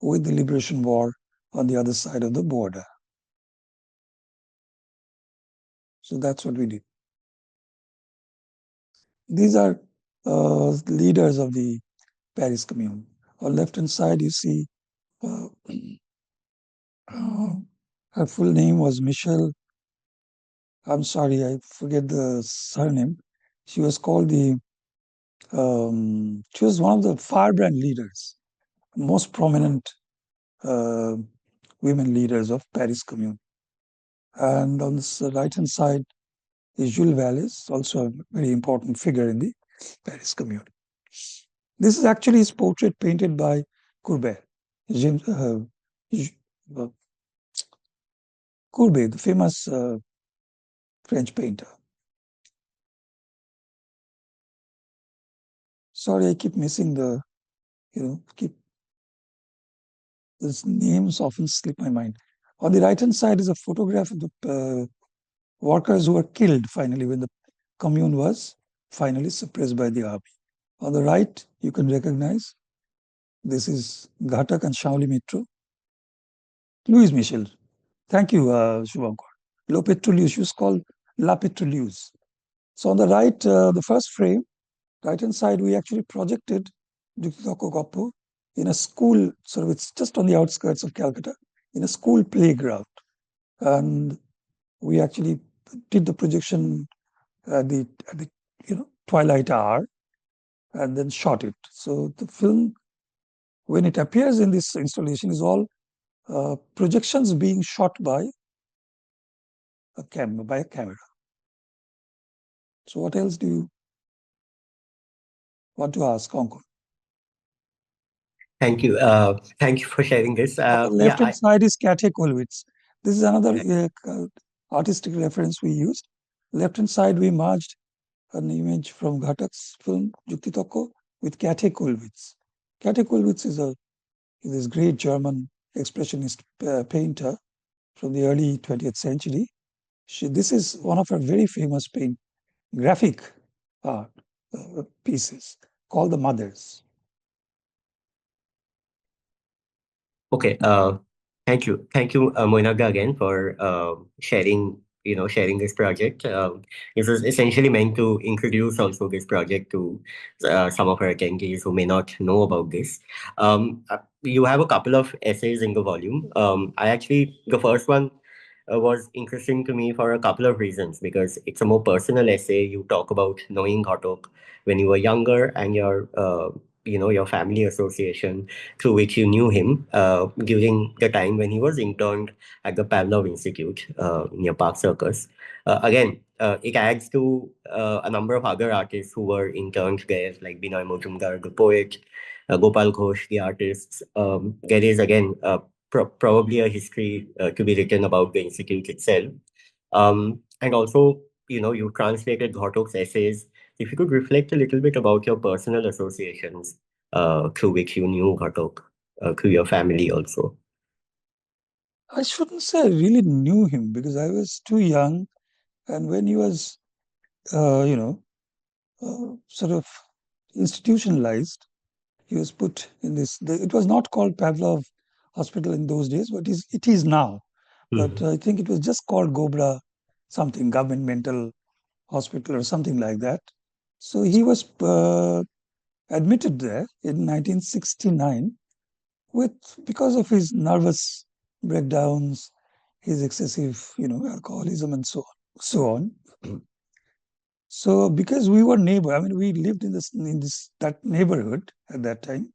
with the liberation war on the other side of the border. So that's what we did. These are leaders of the Paris Commune. On left-hand side, you see her full name was Michelle. I'm sorry, I forget the surname. She was called she was one of the firebrand leaders, most prominent women leaders of Paris Commune. And on the right-hand side is Jules Valles, also a very important figure in the Paris Commune. This is actually his portrait painted by Courbet. Courbet, the famous French painter. Sorry, I keep missing the, these names often slip my mind. On the right-hand side is a photograph of the workers who were killed finally when the commune was finally suppressed by the army. On the right, you can recognize this is Ghatak and Shauli Mitro. Louis Michel. Thank you, Shubhankar. Lo Petrolius, she was called La Petrolius. So on the right, the first frame, right-hand side, we actually projected Jukti Tokko Goppo in a school, sort of, it's just on the outskirts of Calcutta, in a school playground. And we actually did the projection at the twilight hour and then shot it. So the film, when it appears in this installation, is all projections being shot by a camera. So what else do you want to ask, Ankan? Thank you. Thank you for sharing this. On the Yeah, left-hand side is Kate Kollwitz. This is another artistic reference we used. Left-hand side, we merged an image from Ghatak's film Jukti Tokko with Kate Kollwitz. Kate Kollwitz is this great German expressionist painter from the early 20th century. This is one of her very famous graphic art pieces called The Mothers. okay. Thank you, Moinak again for sharing. Sharing this project. This is essentially meant to introduce also this project to some of our attendees who may not know about this. You have a couple of essays in the volume. The first one was interesting to me for a couple of reasons because it's a more personal essay. You talk about knowing Ghatak when you were younger and your family association through which you knew him during the time when he was interned at the Pavlov Institute near Park Circus. It adds to a number of other artists who were interned there, like Binoy Mojumdar, the poet, Gopal Ghosh, the artists. There is again probably a history to be written about the institute itself. And also, you translated Ghatak's essays. If you could reflect a little bit about your personal associations through which you knew Ghatak, through your family also. I shouldn't say I really knew him because I was too young, and when he was, sort of institutionalized, he was put in this. It was not called Pavlov Hospital in those days, but it is now. But I think it was just called Gobra something, government mental hospital or something like that. So he was admitted there in 1969 because of his nervous breakdowns, his excessive, alcoholism and so on. So because we were we lived in that neighborhood at that time.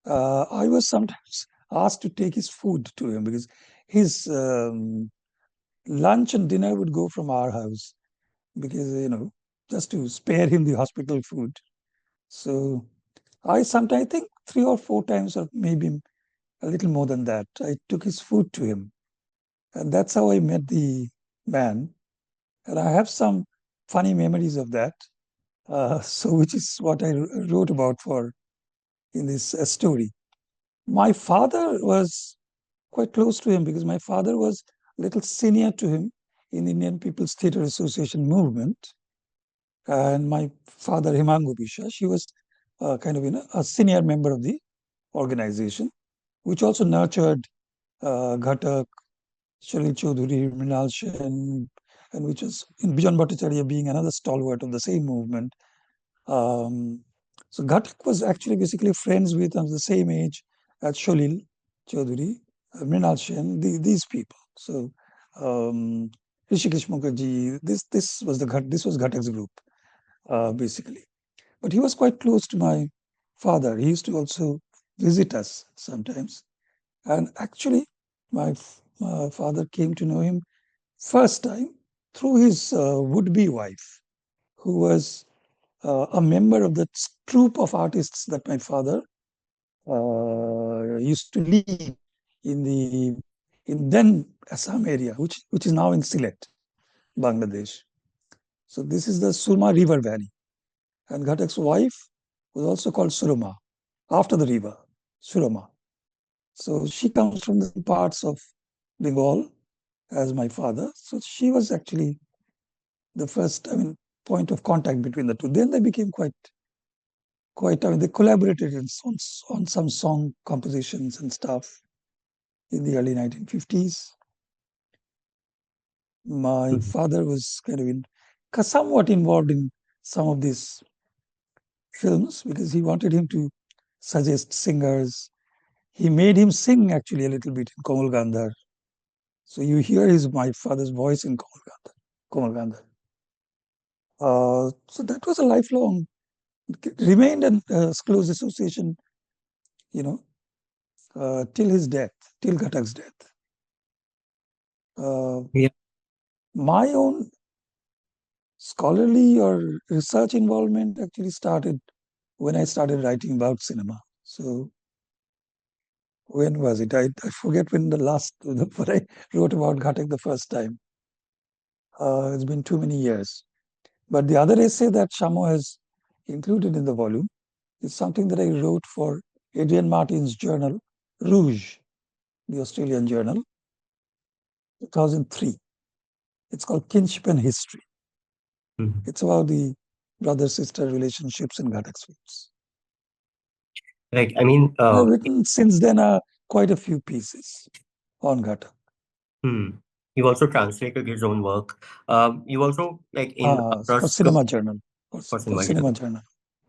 I was sometimes asked to take his food to him because his lunch and dinner would go from our house because just to spare him the hospital food. So I sometimes think 3 or 4 times, or maybe a little more than that, I took his food to him, and that's how I met the man. And I have some funny memories of that. So which is what I wrote about in this story. My father was quite close to him because my father was a little senior to him in the Indian People's Theatre Association movement. And my father, Himangu Biswas, he was kind of a senior member of the organization, which also nurtured Ghatak, Shalil Chaudhuri, Mrinal Sen, and which was in Bijan Bhattacharya being another stalwart of the same movement. So Ghatak was actually basically friends with the same age as Shalil Chaudhuri, Mrinal Sen, these people. So Rishikesh Mukherjee, this was Ghatak's group, basically. But he was quite close to my father. He used to also visit us sometimes. And actually, my father came to know him first time through his would-be wife, who was a member of the troupe of artists that my father used to lead in then Assam area, which is now in Sylhet, Bangladesh. So this is the Surma River Valley. And Ghatak's wife was also called Surma, after the river, Surma. So she comes from the parts of Bengal as my father. So she was actually the first, point of contact between the two. Then they became they collaborated on some song compositions and stuff in the early 1950s. My father was somewhat involved in some of these films because he wanted him to suggest singers. He made him sing actually a little bit in Komal Gandhar. So you hear my father's voice in Komal Gandhar. So that was a lifelong, remained a close association, till his death, till Ghatak's death. Yeah. My own scholarly or research involvement actually started when I started writing about cinema. So when was it? I forget when when I wrote about Ghatak the first time. It's been too many years. But the other essay that Shamo has included in the volume is something that I wrote for Adrian Martin's journal, Rouge, the Australian journal, 2003. It's called Kinship and History. It's about the brother-sister relationships in Ghatak films. Right. I mean, I've written since then quite a few pieces on Ghatak. You've also translated his own work. You also For across Cinema Journal. for For Cinema Journal.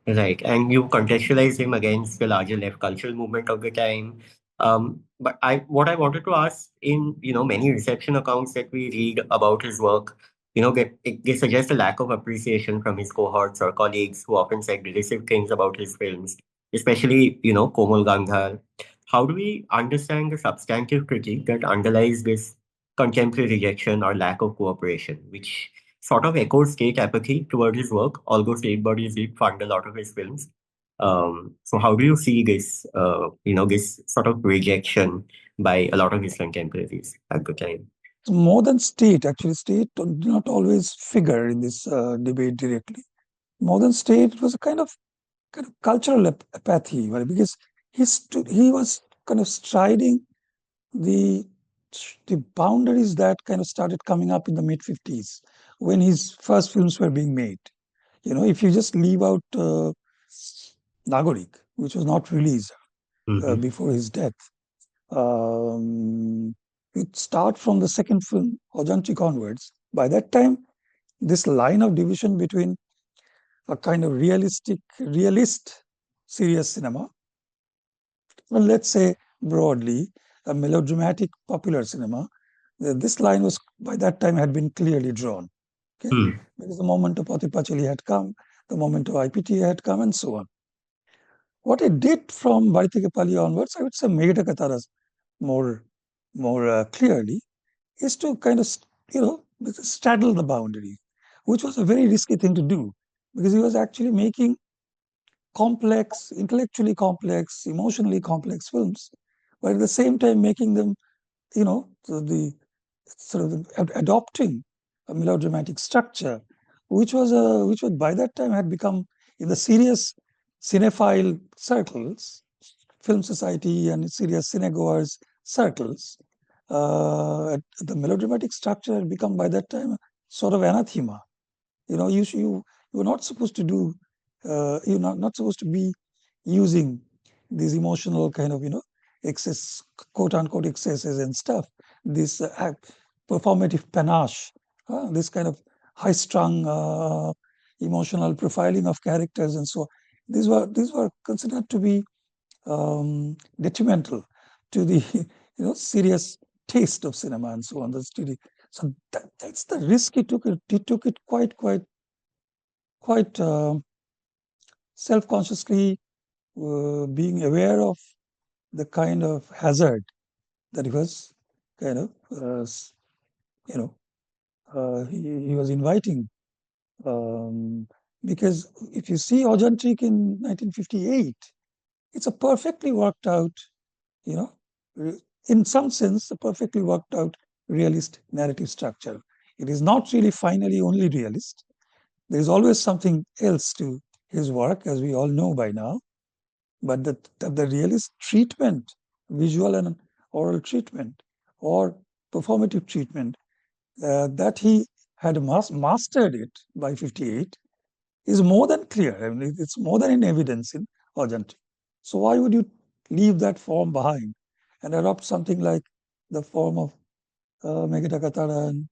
Right, and you contextualize him against the larger left cultural movement of the time. But what I wanted to ask in many reception accounts that we read about his work, they suggest a lack of appreciation from his cohorts or colleagues who often said derisive things about his films, especially Komal Gandhar. How do we understand the substantive critique that underlies this contemporary rejection or lack of cooperation, which sort of echoes state apathy toward his work, although state bodies did fund a lot of his films. So how do you see this, this sort of rejection by a lot of his contemporaries at the time? More than state, actually, state do not always figure in this debate directly. More than state, it was a kind of cultural apathy, right? Because he was kind of striding the boundaries that kind of started coming up in the mid-50s when his first films were being made. If you just leave out Nagorik, which was not released before his death, it start from the second film, Ojantrik onwards. By that time, this line of division between a kind of realist serious cinema, well, let's say broadly, a melodramatic popular cinema, this line was by that time had been clearly drawn. Okay? Because the moment of Pati Pachali had come, the moment of IPT had come, and so on. What it did from Bharati Pali onwards, I would say Megata Kataras more clearly, is to kind of straddle the boundary, which was a very risky thing to do, because he was actually making complex, intellectually complex, emotionally complex films, but at the same time making them, the sort of adopting a melodramatic structure, which by that time had become in the serious cinephile circles, film society and serious cinegoers circles, the melodramatic structure had become by that time sort of anathema. You were not supposed to do, you're not supposed to be using these emotional kind of, excess, quote unquote excesses and stuff, this performative panache, this kind of high strung emotional profiling of characters and so on. These were considered to be detrimental to the serious taste of cinema and so on. So that's the risk he took. He took it quite self-consciously, being aware of the kind of hazard that he was kind of he was inviting. Because if you see Ojantrik in 1958, it's a perfectly worked out, in some sense, a perfectly worked out realist narrative structure. It is not really finally only realist. There is always something else to his work, as we all know by now. But the realist treatment, visual and oral treatment, or performative treatment, that he had mastered it by 58 is more than clear. I mean, it's more than in evidence in Ojantrik. So why would you leave that form behind and adopt something like the form of Megata Katara and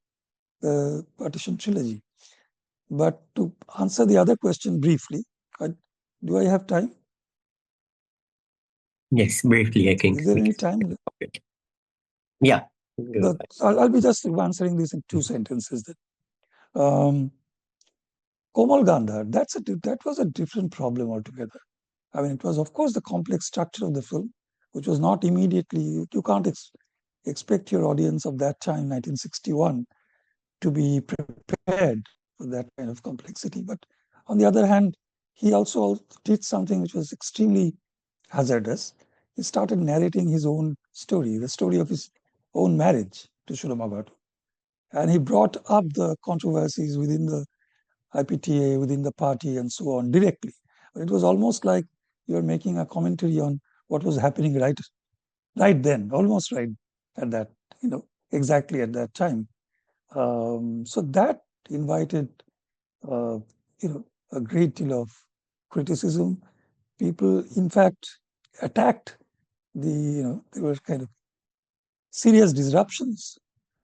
the Partition Trilogy? But to answer the other question briefly, do I have time? Yes, briefly, I think. Is there any time? Yeah. I'll be just answering this in 2 sentences. Komal Gandhar, that was a different problem altogether. I mean, it was, of course, the complex structure of the film, which was not immediately, you can't expect your audience of that time, 1961, to be prepared for that kind of complexity. But on the other hand, he also did something which was extremely hazardous. he started narrating his own story, the story of his own marriage to Surama Ghatak. And he brought up the controversies within the IPTA, within the party, and so on directly. It was almost like you're making a commentary on what was happening right then, almost right at that, exactly at that time. So that invited, a great deal of criticism. People, in fact, attacked there were kind of serious disruptions,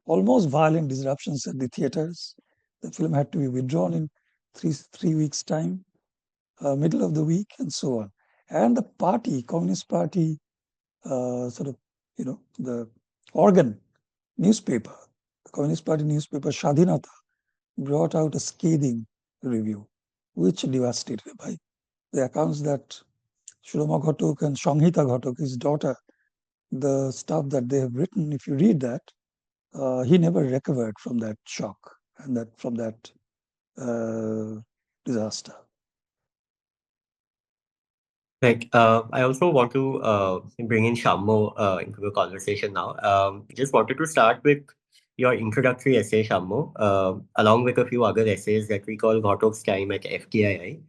almost violent disruptions at the theaters. The film had to be withdrawn in three weeks' time, middle of the week, and so on. And the party, Communist Party, the organ newspaper, the Communist Party newspaper Shadhinata, brought out a scathing review, which devastated by the accounts that Surama Ghatak and Sanghita Ghatak, his daughter, the stuff that they have written, if you read that, he never recovered from that shock and from that disaster. I also want to bring in Shammo into the conversation now. Just wanted to start with your introductory essay, Shammo, along with a few other essays that we call Ghatak's time at FTII.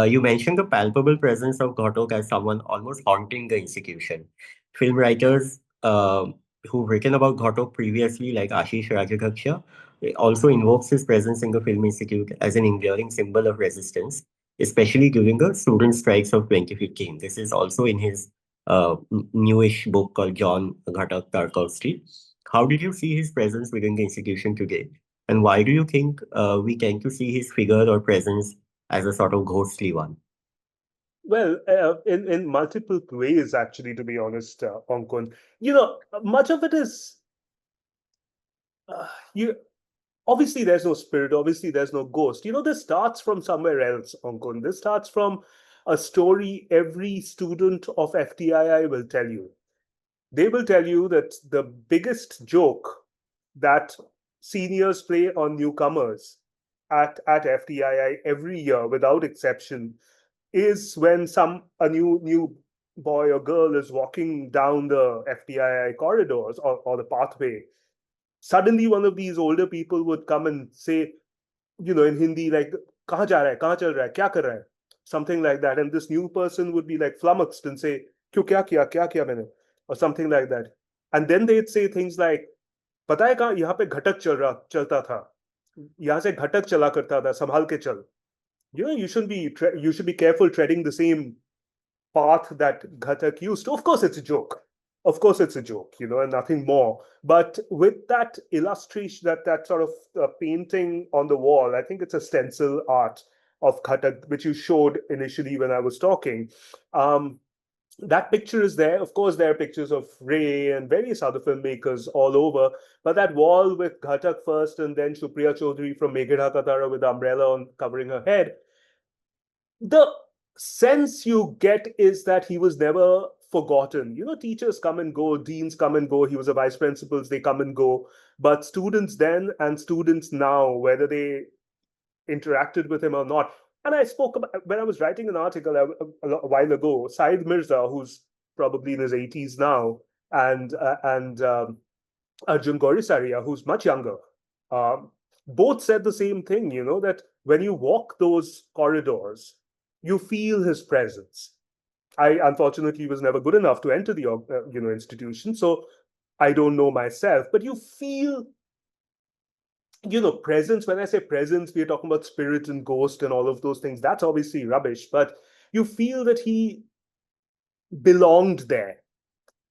You mentioned the palpable presence of Ghatak as someone almost haunting the institution. Film writers who've written about Ghatak previously, like Ashish Rajagaksha, also invokes his presence in the Film Institute as an enduring symbol of resistance, especially during the student strikes of 2015. This is also in his newish book called John Ghatak Tarkovsky. How did you see his presence within the institution today? And why do you think we tend to see his figure or presence as a sort of ghostly one? Well, in multiple ways, actually, to be honest, Ankan. Much of it is you. Obviously, there's no spirit. Obviously, there's no ghost. This starts from somewhere else, Ankan. This starts from a story every student of FTII will tell you. They will tell you that the biggest joke that seniors play on newcomers at FTII every year, without exception, is when a new boy or girl is walking down the FTII corridors or the pathway. Suddenly, one of these older people would come and say, in Hindi, like, "Kahan ja raha hai? Kahan chal raha hai? Kya kar raha hai?" Something like that. And this new person would be like flummoxed and say, "Kyun kya kiya maine?" Or something like that. And then they'd say things like, "पता है कहाँ यहाँ पे घटक चलता था, यहाँ से घटक चला करता था, संभाल के चल." You should be careful treading the same path that Ghatak used to. Of course, it's a joke. Of course, it's a joke, and nothing more. But with that illustration, that sort of painting on the wall, I think it's a stencil art of Ghatak, which you showed initially when I was talking. That picture is there. Of course, there are pictures of Ray and various other filmmakers all over. But that wall with Ghatak first and then Supriya Chaudhary from Meghera Katara with the umbrella on covering her head, the sense you get is that he was never forgotten. Teachers come and go, deans come and go. He was a vice principals, they come and go. But students then and students now, whether they interacted with him or not. And I spoke about, when I was writing an article a while ago, Saeed Mirza, who's probably in his 80s now, and Arjun Gorisaria, who's much younger, both said the same thing, that when you walk those corridors, you feel his presence. I unfortunately was never good enough to enter the institution, so I don't know myself, but you feel presence. When I say presence, we're talking about spirit and ghost and all of those things. That's obviously rubbish, but you feel that he belonged there.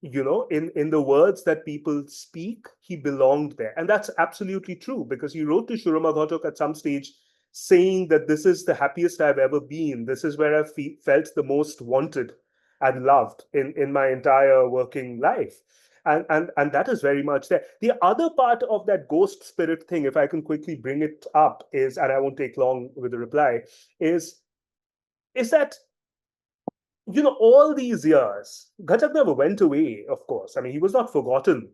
In the words that people speak, he belonged there. And that's absolutely true, because he wrote to Surama Ghatak at some stage saying that this is the happiest I've ever been. This is where I felt the most wanted and loved in my entire working life. And that is very much there. The other part of that ghost spirit thing, if I can quickly bring it up, is, and I won't take long with the reply, is that all these years, Ghatak never went away, of course. I mean, he was not forgotten.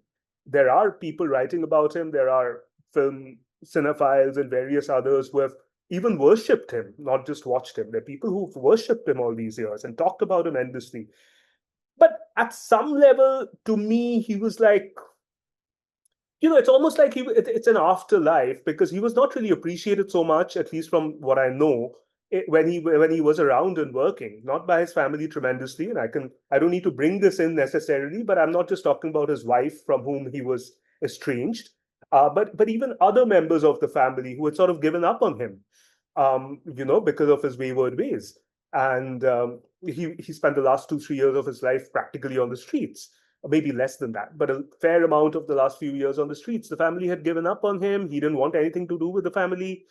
There are people writing about him. There are film cinephiles and various others who have even worshipped him, not just watched him. There are people who've worshipped him all these years and talked about him endlessly. But at some level, to me, he was like, it's almost like it's an afterlife, because he was not really appreciated so much, at least from what I know, when he was around and working, not by his family tremendously. And I don't need to bring this in necessarily, but I'm not just talking about his wife, from whom he was estranged, but even other members of the family who had sort of given up on him, because of his wayward ways. And he spent the last 2-3 years of his life practically on the streets, maybe less than that, but a fair amount of the last few years on the streets. The family had given up on him. He didn't want anything to do with the family,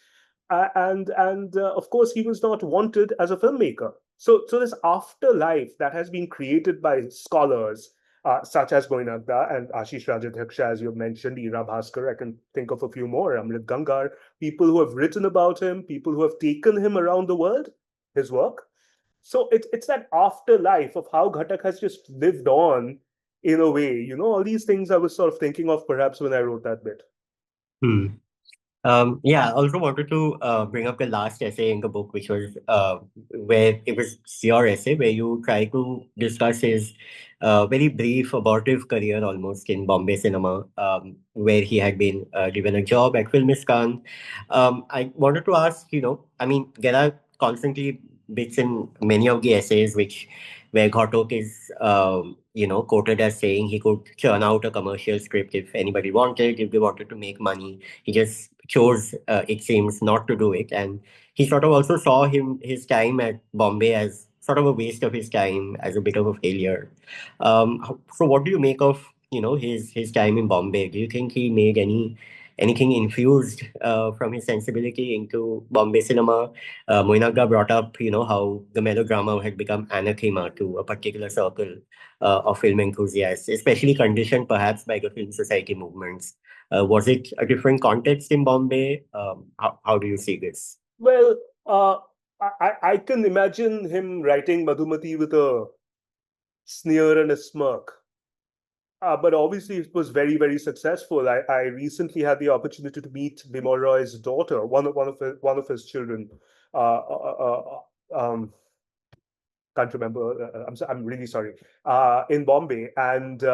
and of course, he was not wanted as a filmmaker. So this afterlife that has been created by scholars such as Moinak and Ashish Rajadhyaksha, as you've mentioned, Ira Bhaskar, I can think of a few more, Amrit Gangar, people who have written about him, people who have taken him around the world, his work. So it's that afterlife of how Ghatak has just lived on in a way. All these things I was sort of thinking of perhaps when I wrote that bit. Hmm. Yeah, I also wanted to bring up the last essay in the book, which was where it was your essay, where you try to discuss his very brief abortive career almost in Bombay cinema, where he had been given a job at Filmistan. I wanted to ask, I mean, there are constantly bits in many of the essays where Ghatak is, quoted as saying he could churn out a commercial script if anybody wanted, if they wanted to make money. He just chose, it seems, not to do it. And he sort of also saw his time at Bombay as sort of a waste of his time, as a bit of a failure. So what do you make of, his time in Bombay? Do you think he made anything infused from his sensibility into Bombay cinema? Moinak brought up, how the melodrama had become anathema to a particular circle of film enthusiasts, especially conditioned perhaps by the film society movements. Was it a different context in Bombay? How do you see this? Well, I can imagine him writing Madhumati with a sneer and a smirk. But obviously, it was very, very successful. I recently had the opportunity to meet Bimol Roy's daughter, one of his children. Can't remember. I'm really sorry. In Bombay, and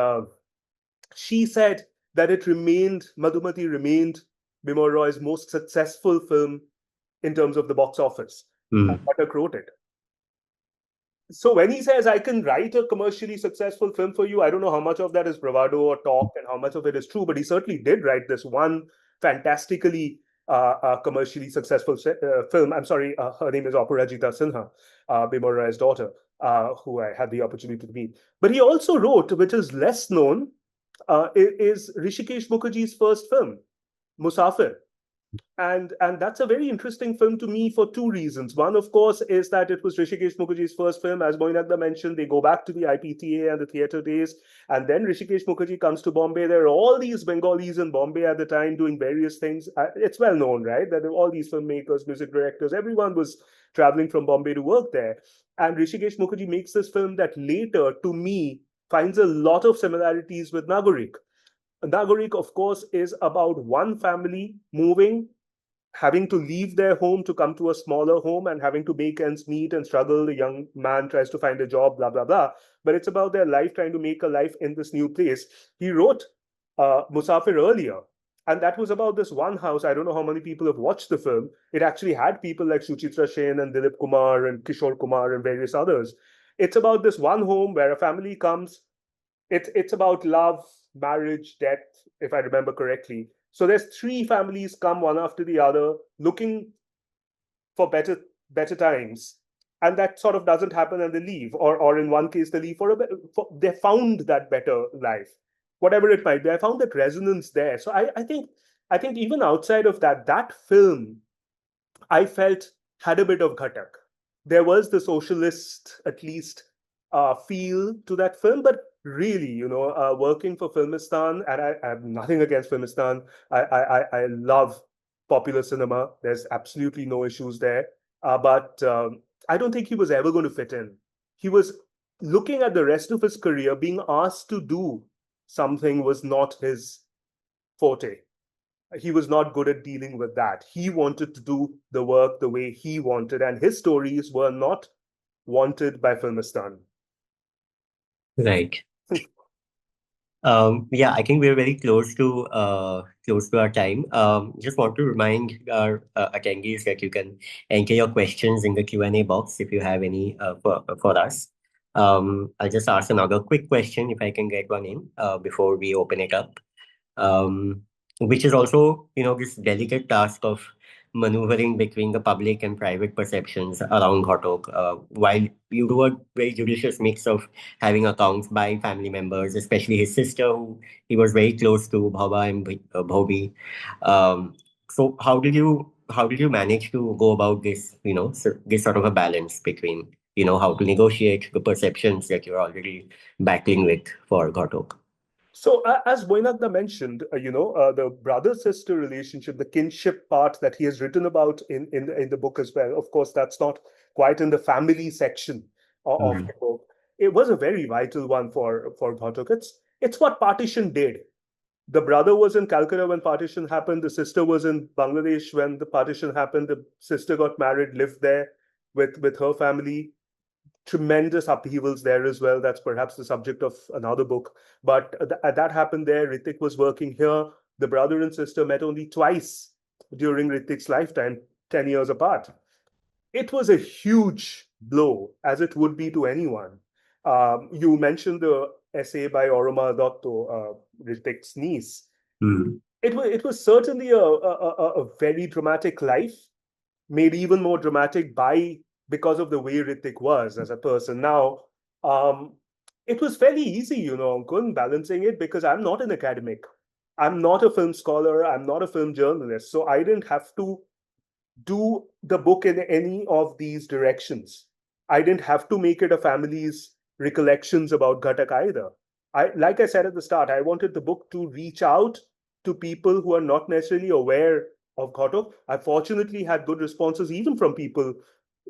she said that Madhumati remained Bimol Roy's most successful film in terms of the box office. Ghatak wrote it. So when he says, I can write a commercially successful film for you, I don't know how much of that is bravado or talk and how much of it is true, but he certainly did write this one fantastically commercially successful film. I'm sorry, her name is Aparajita Sinha, Bimol Roy's daughter, who I had the opportunity to meet. But he also wrote, which is less known, is Rishikesh Mukherjee's first film, Musafir. And that's a very interesting film to me for two reasons. One, of course, is that it was Rishikesh Mukherjee's first film. As Moinak mentioned, they go back to the IPTA and the theatre days. And then Rishikesh Mukherjee comes to Bombay. There are all these Bengalis in Bombay at the time doing various things. It's well known, right? That there were all these filmmakers, music directors, everyone was traveling from Bombay to work there. And Rishikesh Mukherjee makes this film that later, to me, finds a lot of similarities with Nagorik. Nagorik, of course, is about one family moving, having to leave their home to come to a smaller home and having to make ends meet and struggle. The young man tries to find a job, blah, blah, blah. But it's about their life, trying to make a life in this new place. He wrote Musafir earlier, and that was about this one house. I don't know how many people have watched the film. It actually had people like Suchitra Sen and Dilip Kumar and Kishore Kumar and various others. It's about this one home where a family comes. It's about love, marriage, death, if I remember correctly. So there's three families come one after the other, looking for better times, and that sort of doesn't happen, and they leave, or in one case they leave they found that better life, whatever it might be. I found that resonance there. So I think even outside of that film, I felt had a bit of Ghatak. There was the socialist, at least, feel to that film, but really, working for Filmistan, and I have nothing against Filmistan. I love popular cinema. There's absolutely no issues there. But I don't think he was ever going to fit in. He was looking at the rest of his career, being asked to do something was not his forte. He was not good at dealing with that. He wanted to do the work the way he wanted, and his stories were not wanted by Filmistan. Right. Yeah, I think we're very close to our time. Just want to remind our attendees that you can enter your questions in the Q&A box if you have any for us. I'll just ask another quick question if I can get one in before we open it up. um, which is also, this delicate task of maneuvering between the public and private perceptions around Ghatak, while you do a very judicious mix of having accounts by family members, especially his sister, who he was very close to, Bhava and Bhobi. So how did you manage to go about this, this sort of a balance between, how to negotiate the perceptions that you're already battling with for Ghatak? So, as Moinak mentioned, the brother-sister relationship, the kinship part that he has written about in the book as well. Of course, that's not quite in the family section of the book. It was a very vital one for Ghatak. It's what partition did. The brother was in Calcutta when partition happened. The sister was in Bangladesh when the partition happened. The sister got married, lived there with her family. Tremendous upheavals there as well. That's perhaps the subject of another book. But that happened there. Ritwik was working here. The brother and sister met only twice during Ritwik's lifetime, 10 years apart. It was a huge blow, as it would be to anyone. You mentioned the essay by Oroma Dotto, Ritwik's niece. It was certainly a very dramatic life, maybe even more dramatic because of the way Ritwik was as a person. Now, it was fairly easy, Ankan, balancing it, because I'm not an academic. I'm not a film scholar. I'm not a film journalist. So I didn't have to do the book in any of these directions. I didn't have to make it a family's recollections about Ghatak either. Like I said at the start, I wanted the book to reach out to people who are not necessarily aware of Ghatak. I fortunately had good responses even from people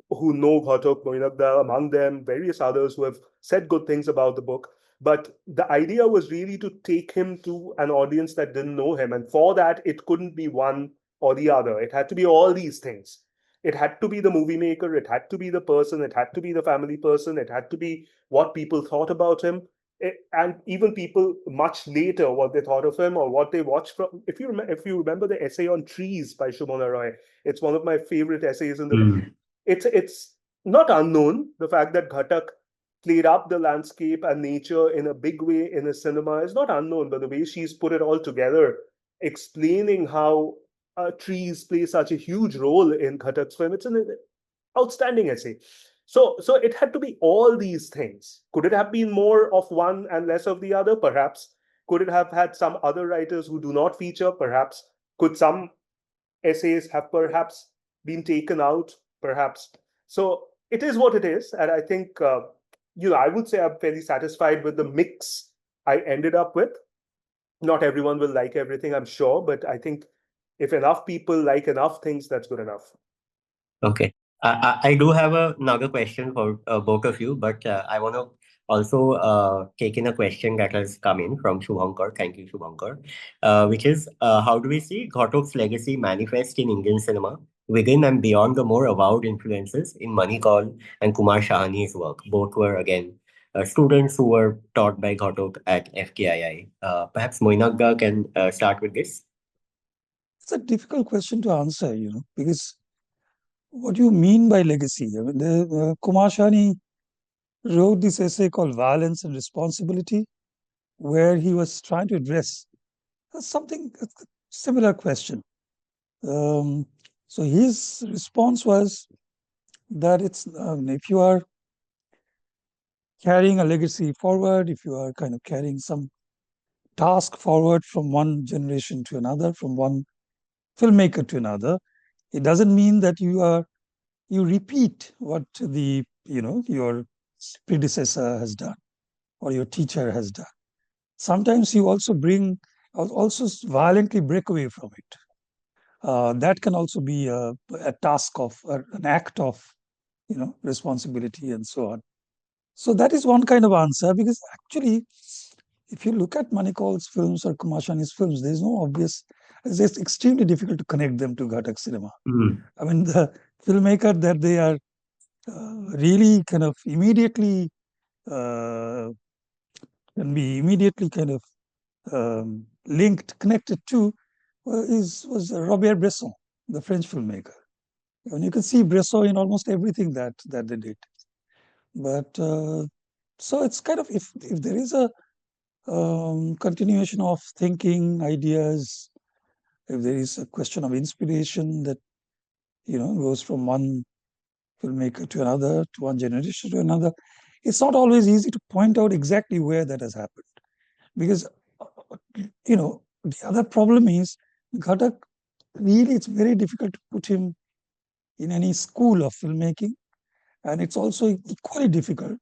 who know Ghatak, Moinak, among them, various others who have said good things about the book. But the idea was really to take him to an audience that didn't know him. And for that, it couldn't be one or the other. It had to be all these things. It had to be the movie maker, it had to be the person, it had to be the family person, it had to be what people thought about him. And even people much later, what they thought of him or what they watched from. If you remember the essay on trees by Shumona Roy, it's one of my favorite essays in the book. It's not unknown, the fact that Ghatak played up the landscape and nature in a big way in a cinema is not unknown, but the way she's put it all together, explaining how trees play such a huge role in Ghatak's film, it's an outstanding essay. So it had to be all these things. Could it have been more of one and less of the other? Perhaps. Could it have had some other writers who do not feature? Perhaps. Could some essays have perhaps been taken out? Perhaps. So it is what it is. And I think, I would say I'm fairly satisfied with the mix I ended up with. Not everyone will like everything, I'm sure, but I think if enough people like enough things, that's good enough. Okay. I do have another question for both of you, but I want to also take in a question that has come in from Shubhankar. Thank you, Shubhankar. Which is, how do we see Ghatak's legacy manifest in Indian cinema within and beyond the more avowed influences in Manikal and Kumar Shahani's work? Both were, again, students who were taught by Ghatak at FKII. Perhaps Moinak can start with this. It's a difficult question to answer, because what do you mean by legacy? I mean, Kumar Shani wrote this essay called Violence and Responsibility, where he was trying to address a similar question. So his response was that if you are carrying a legacy forward, if you are kind of carrying some task forward from one generation to another, from one filmmaker to another, it doesn't mean that you repeat what your predecessor has done or your teacher has done. Sometimes you also violently break away from it. That can also be a task of an act of responsibility and so on. So that is one kind of answer, because actually, if you look at Manikal's films or Kumar Shani's films, there's no obvious. It's extremely difficult to connect them to Ghatak cinema. I mean, the filmmaker that they are really kind of immediately can be immediately kind of connected to was Robert Bresson, the French filmmaker. And you can see Bresson in almost everything that they did. But so it's kind of, if there is a continuation of thinking, ideas, if there is a question of inspiration that goes from one filmmaker to another, to one generation to another, it's not always easy to point out exactly where that has happened, because the other problem is Ghatak. Really, it's very difficult to put him in any school of filmmaking, and it's also equally difficult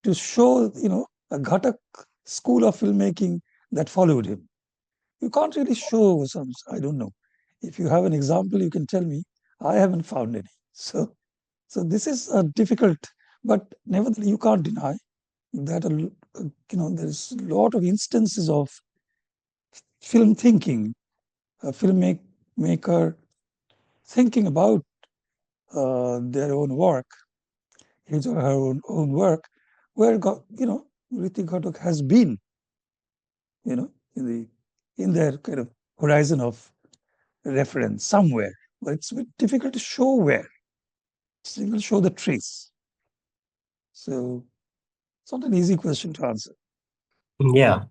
to show a Ghatak school of filmmaking that followed him. You can't really show some. I don't know. If you have an example, you can tell me. I haven't found any. So this is difficult, but nevertheless, you can't deny that there's a lot of instances of film thinking, a filmmaker thinking about their own work, his or her own work, where Ritwik Ghatak has been, in their kind of horizon of reference somewhere. But it's a bit difficult to show where. It's difficult to show the trace. So it's not an easy question to answer. Yeah,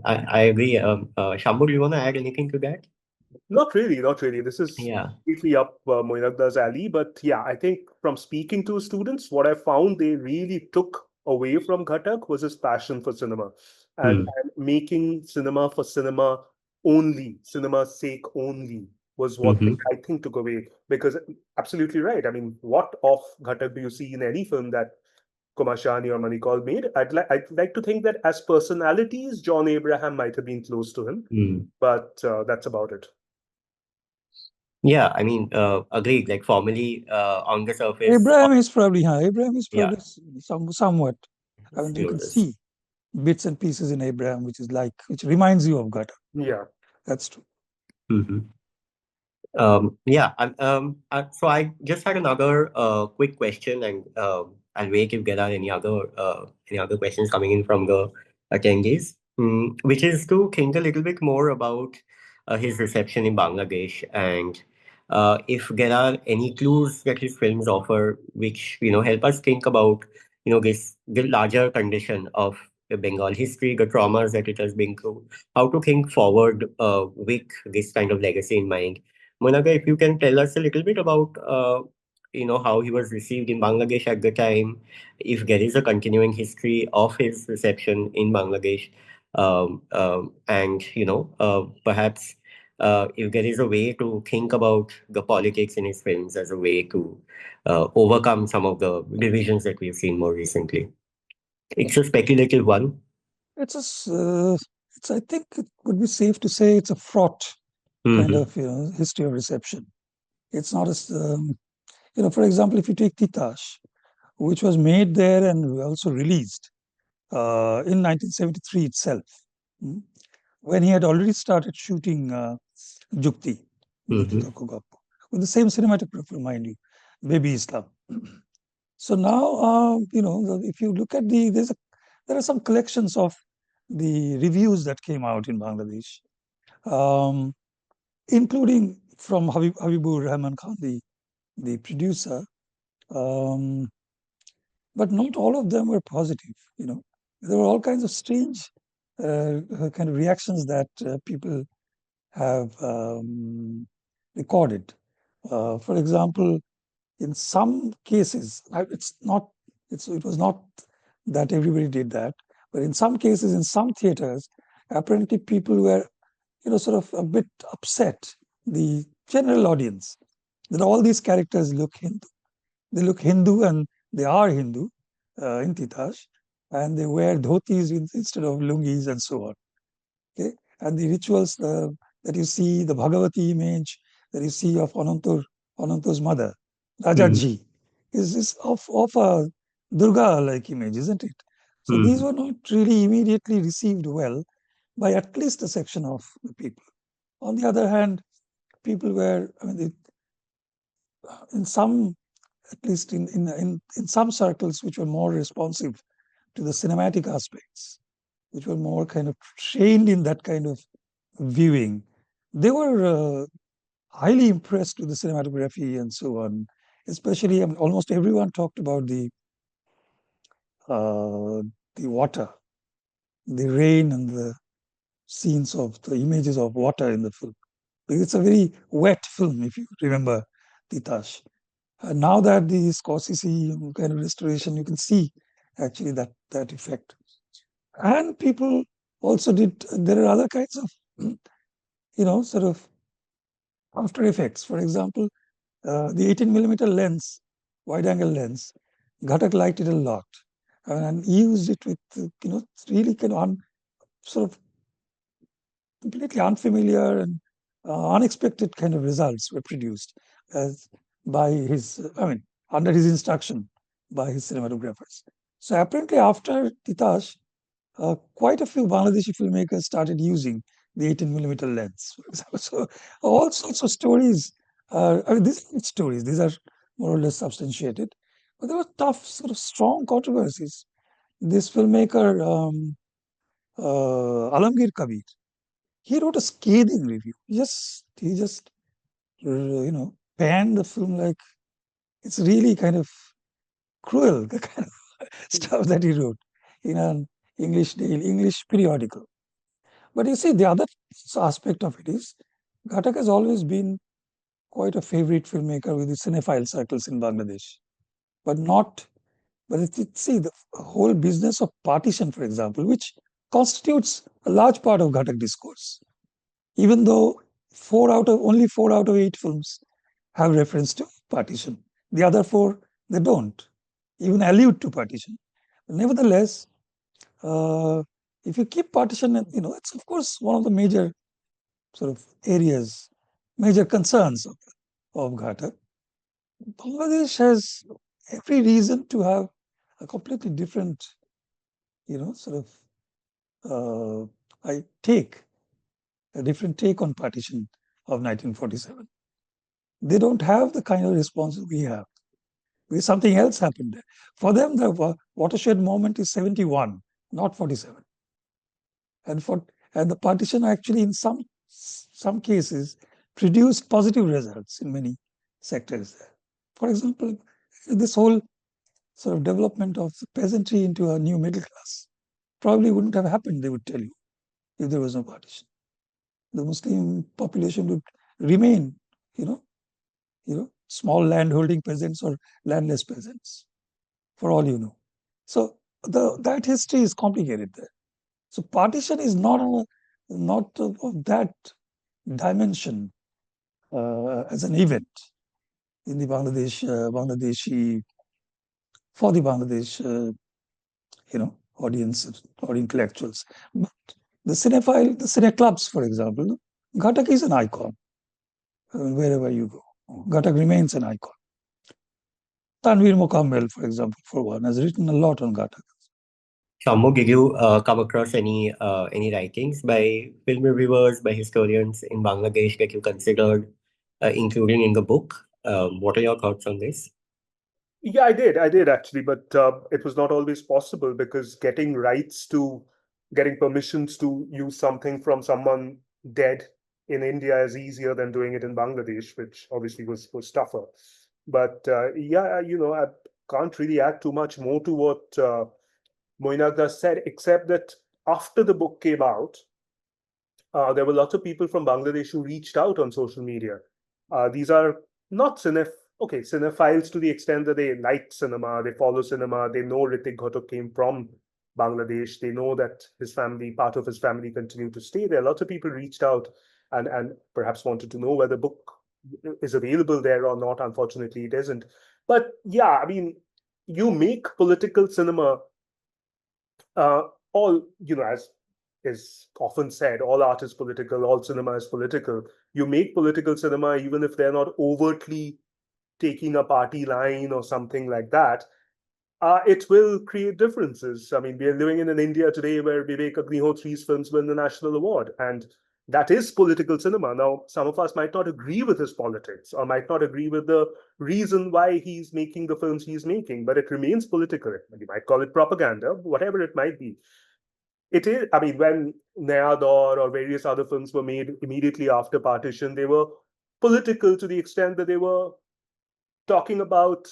I agree. Shambhu, do you want to add anything to that? Not really, not really. This is Yeah. completely up Moinak's alley. But yeah, I think from speaking to students, what I found they really took away from Ghatak was his passion for cinema and making cinema for cinema only, cinema's sake only was what they, I think, took away. Because absolutely right. I mean, what of Ghatak do you see in any film that Kumar Shani or Manikal made? I'd like to think that as personalities, John Abraham might have been close to him, but that's about it. Yeah, I mean, agreed. Like formally, on the surface, Abraham is probably Yeah. somewhat. I mean, you can see bits and pieces in Abraham, which reminds you of Ghatak. Yeah, that's true. Yeah. So I just had another quick question, and I'll wait if there are any other questions coming in from the attendees, which is to think a little bit more about his reception in Bangladesh, and if there are any clues that his films offer, which help us think about the larger condition of the Bengal history, the traumas that it has been through, how to think forward with this kind of legacy in mind. Monaga, if you can tell us a little bit about, how he was received in Bangladesh at the time, if there is a continuing history of his reception in Bangladesh, and perhaps if there is a way to think about the politics in his films as a way to overcome some of the divisions that we've seen more recently. It's a speculative one. I think it would be safe to say it's a fraught kind of history of reception. It's not as for example, if you take Titash, which was made there and also released in 1973 itself, when he had already started shooting Jukti with the same cinematographer, mind you, Baby Islam. So now, if you look at there are some collections of the reviews that came out in Bangladesh, including from Habibur Rahman Khan, the producer, but not all of them were positive. There were all kinds of strange kind of reactions that people have recorded. For example, in some cases, it was not that everybody did that, but in some cases, in some theaters, apparently people were, sort of a bit upset, the general audience, that all these characters look Hindu. They look Hindu and they are Hindu in Titash, and they wear dhotis instead of lungis and so on. Okay, and the rituals that you see, the Bhagavati image that you see of Ananto's mother, Rajaji, is of a Durga-like image, isn't it? So these were not really immediately received well by at least a section of the people. On the other hand, people were, in some, at least in some circles which were more responsive to the cinematic aspects, which were more kind of trained in that kind of viewing, they were highly impressed with the cinematography and so on. Especially, almost everyone talked about the water, the rain, and the scenes of the images of water in the film. It's a very wet film, if you remember Titash. Now that the Scorsese kind of restoration, you can see actually that effect. And people also did, there are other kinds of, sort of after effects. For example, the 18mm lens, wide angle lens, Ghatak liked it a lot and used it with, really kind of sort of completely unfamiliar and unexpected kind of results were produced by his, under his instruction by his cinematographers. So apparently after Titash, quite a few Bangladeshi filmmakers started using the 18mm lens, for example. So all sorts of stories, these are stories, these are more or less substantiated, but there were tough, sort of strong controversies. This filmmaker, Alamgir Kabir, he wrote a scathing review. He just panned the film like it's really kind of cruel, the kind of stuff that he wrote in an English periodical. But you see, the other aspect of it is Ghatak has always been quite a favorite filmmaker with the cinephile circles in Bangladesh. But see, the whole business of partition, for example, which constitutes a large part of Ghatak discourse, even though only 4 out of 8 films have reference to partition. The other 4, they don't even allude to partition. But nevertheless, if you keep partition, it's of course one of the major sort of areas, major concerns of Ghatak. Bangladesh has every reason to have a completely different, sort of a different take on partition of 1947. They don't have the kind of responses we have. Something else happened there. For them, the watershed moment is 71, not 47. And the partition actually, in some cases, produced positive results in many sectors there. For example, this whole sort of development of the peasantry into a new middle class probably wouldn't have happened, they would tell you, if there was no partition. The Muslim population would remain, small landholding peasants or landless peasants, for all you know. So that history is complicated there. So partition is not of that dimension as an event in the Bangladeshi for the Bangladesh audience or intellectuals. But the cine clubs, for example, Ghatak is an icon wherever you go. Ghatak remains an icon. Tanveer Mokammel, for example, for one, has written a lot on Ghatak. Shammu, did you come across any writings by film reviewers, by historians in Bangladesh that you considered including in the book? What are your thoughts on this? Yeah, I did actually, but it was not always possible because getting permissions to use something from someone dead in India is easier than doing it in Bangladesh, which obviously was tougher. But I can't really add too much more to what Moinak said, except that after the book came out, there were lots of people from Bangladesh who reached out on social media. These are not cinephiles to the extent that they like cinema, they follow cinema, they know Ritwik Ghatak came from Bangladesh, they know that part of his family continued to stay there. Lots of people reached out and perhaps wanted to know whether the book is available there or not. Unfortunately, it isn't. But yeah, I mean, you make political cinema, all, as is often said, all art is political, all cinema is political. You make political cinema even if they're not overtly taking a party line or something like that. It will create differences. I mean, we are living in an India today where Vivek Agnihotri's films win the national award, and that is political cinema. Now, some of us might not agree with his politics or might not agree with the reason why he's making the films he's making, but it remains political. You might call it propaganda, whatever it might be. it is, I mean, when Naya Daur or various other films were made immediately after partition, they were political to the extent that they were talking about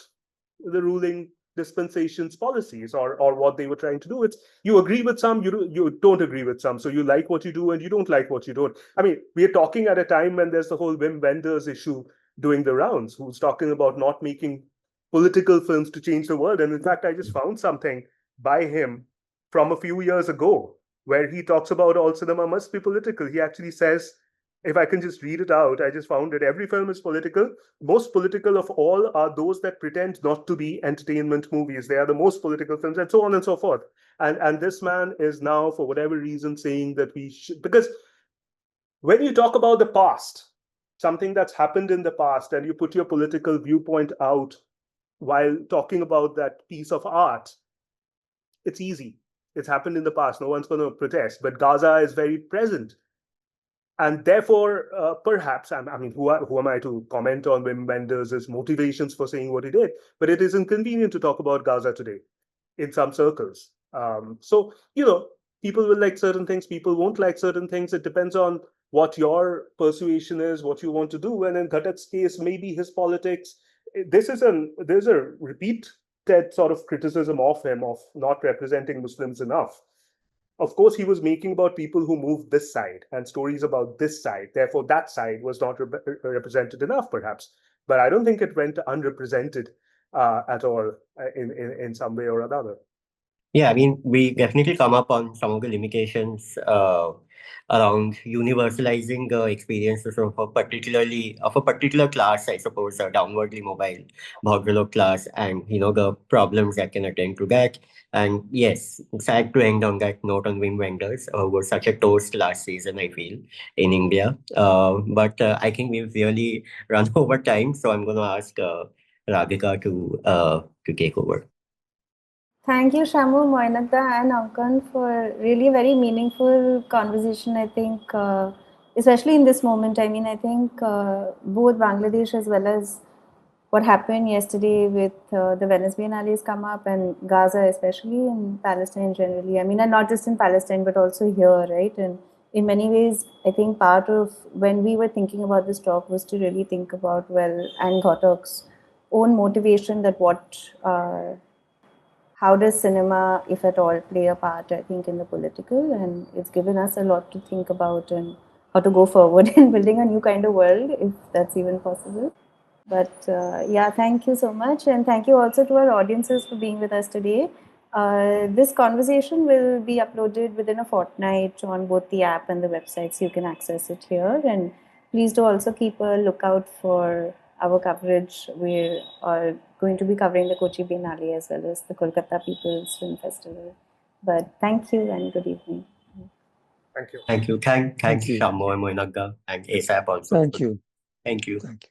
the ruling dispensation's policies or what they were trying to do. It's you agree with some, you don't agree with some. So you like what you do and you don't like what you don't. I mean, we are talking at a time when there's the whole Wim Wenders issue doing the rounds, who's talking about not making political films to change the world. And in fact, I just found something by him from a few years ago where he talks about all cinema must be political. He actually says, if I can just read it out, I just found it. Every film is political. Most political of all are those that pretend not to be entertainment movies. They are the most political films, and so on and so forth. And this man is now, for whatever reason, saying that we should, because when you talk about the past, something that's happened in the past, and you put your political viewpoint out while talking about that piece of art, it's easy. It's happened in the past. No one's going to protest. But Gaza is very present. And therefore, perhaps, I mean, who am I to comment on Wim Wenders' motivations for saying what he did? But it is inconvenient to talk about Gaza today in some circles. So, people will like certain things, people won't like certain things. It depends on what your persuasion is, what you want to do. And in Ghatak's case, maybe his politics. There's a repeated sort of criticism of him of not representing Muslims enough. Of course, he was making about people who moved this side and stories about this side. Therefore, that side was not represented enough, perhaps. But I don't think it went unrepresented at all in some way or another. Yeah, I mean, we definitely come up on some of the limitations around universalizing experiences of a particular class, I suppose, a downwardly mobile Bhadralok class, and the problems that can attend to that. And yes, sad to end on that note on Wim Wenders, was such a toast last season, I feel, in India. But I think we've really run over time, so I'm going to ask Radhika to take over. Thank you, Shamu, Moinak and Ankan, for really very meaningful conversation. I think, especially in this moment, I mean, I think both Bangladesh as well as what happened yesterday with the Venice Biennales come up, and Gaza, especially, and Palestine generally. I mean, and not just in Palestine, but also here, right? And in many ways, I think part of when we were thinking about this talk was to really think about, and Ghatak's own motivation that how does cinema, if at all, play a part, I think, in the political? And it's given us a lot to think about and how to go forward in building a new kind of world, if that's even possible. But yeah, thank you so much. And thank you also to our audiences for being with us today. This conversation will be uploaded within a fortnight on both the app and the website, so you can access it here. And please do also keep a lookout for our coverage. We are going to be covering the Kochi Biennale as well as the Kolkata People's Film Festival. But thank you and good evening. Thank you. Thank you. Thank you, Shamu and Moinak, and ASAP also. Thank you. Thank you. Thank you.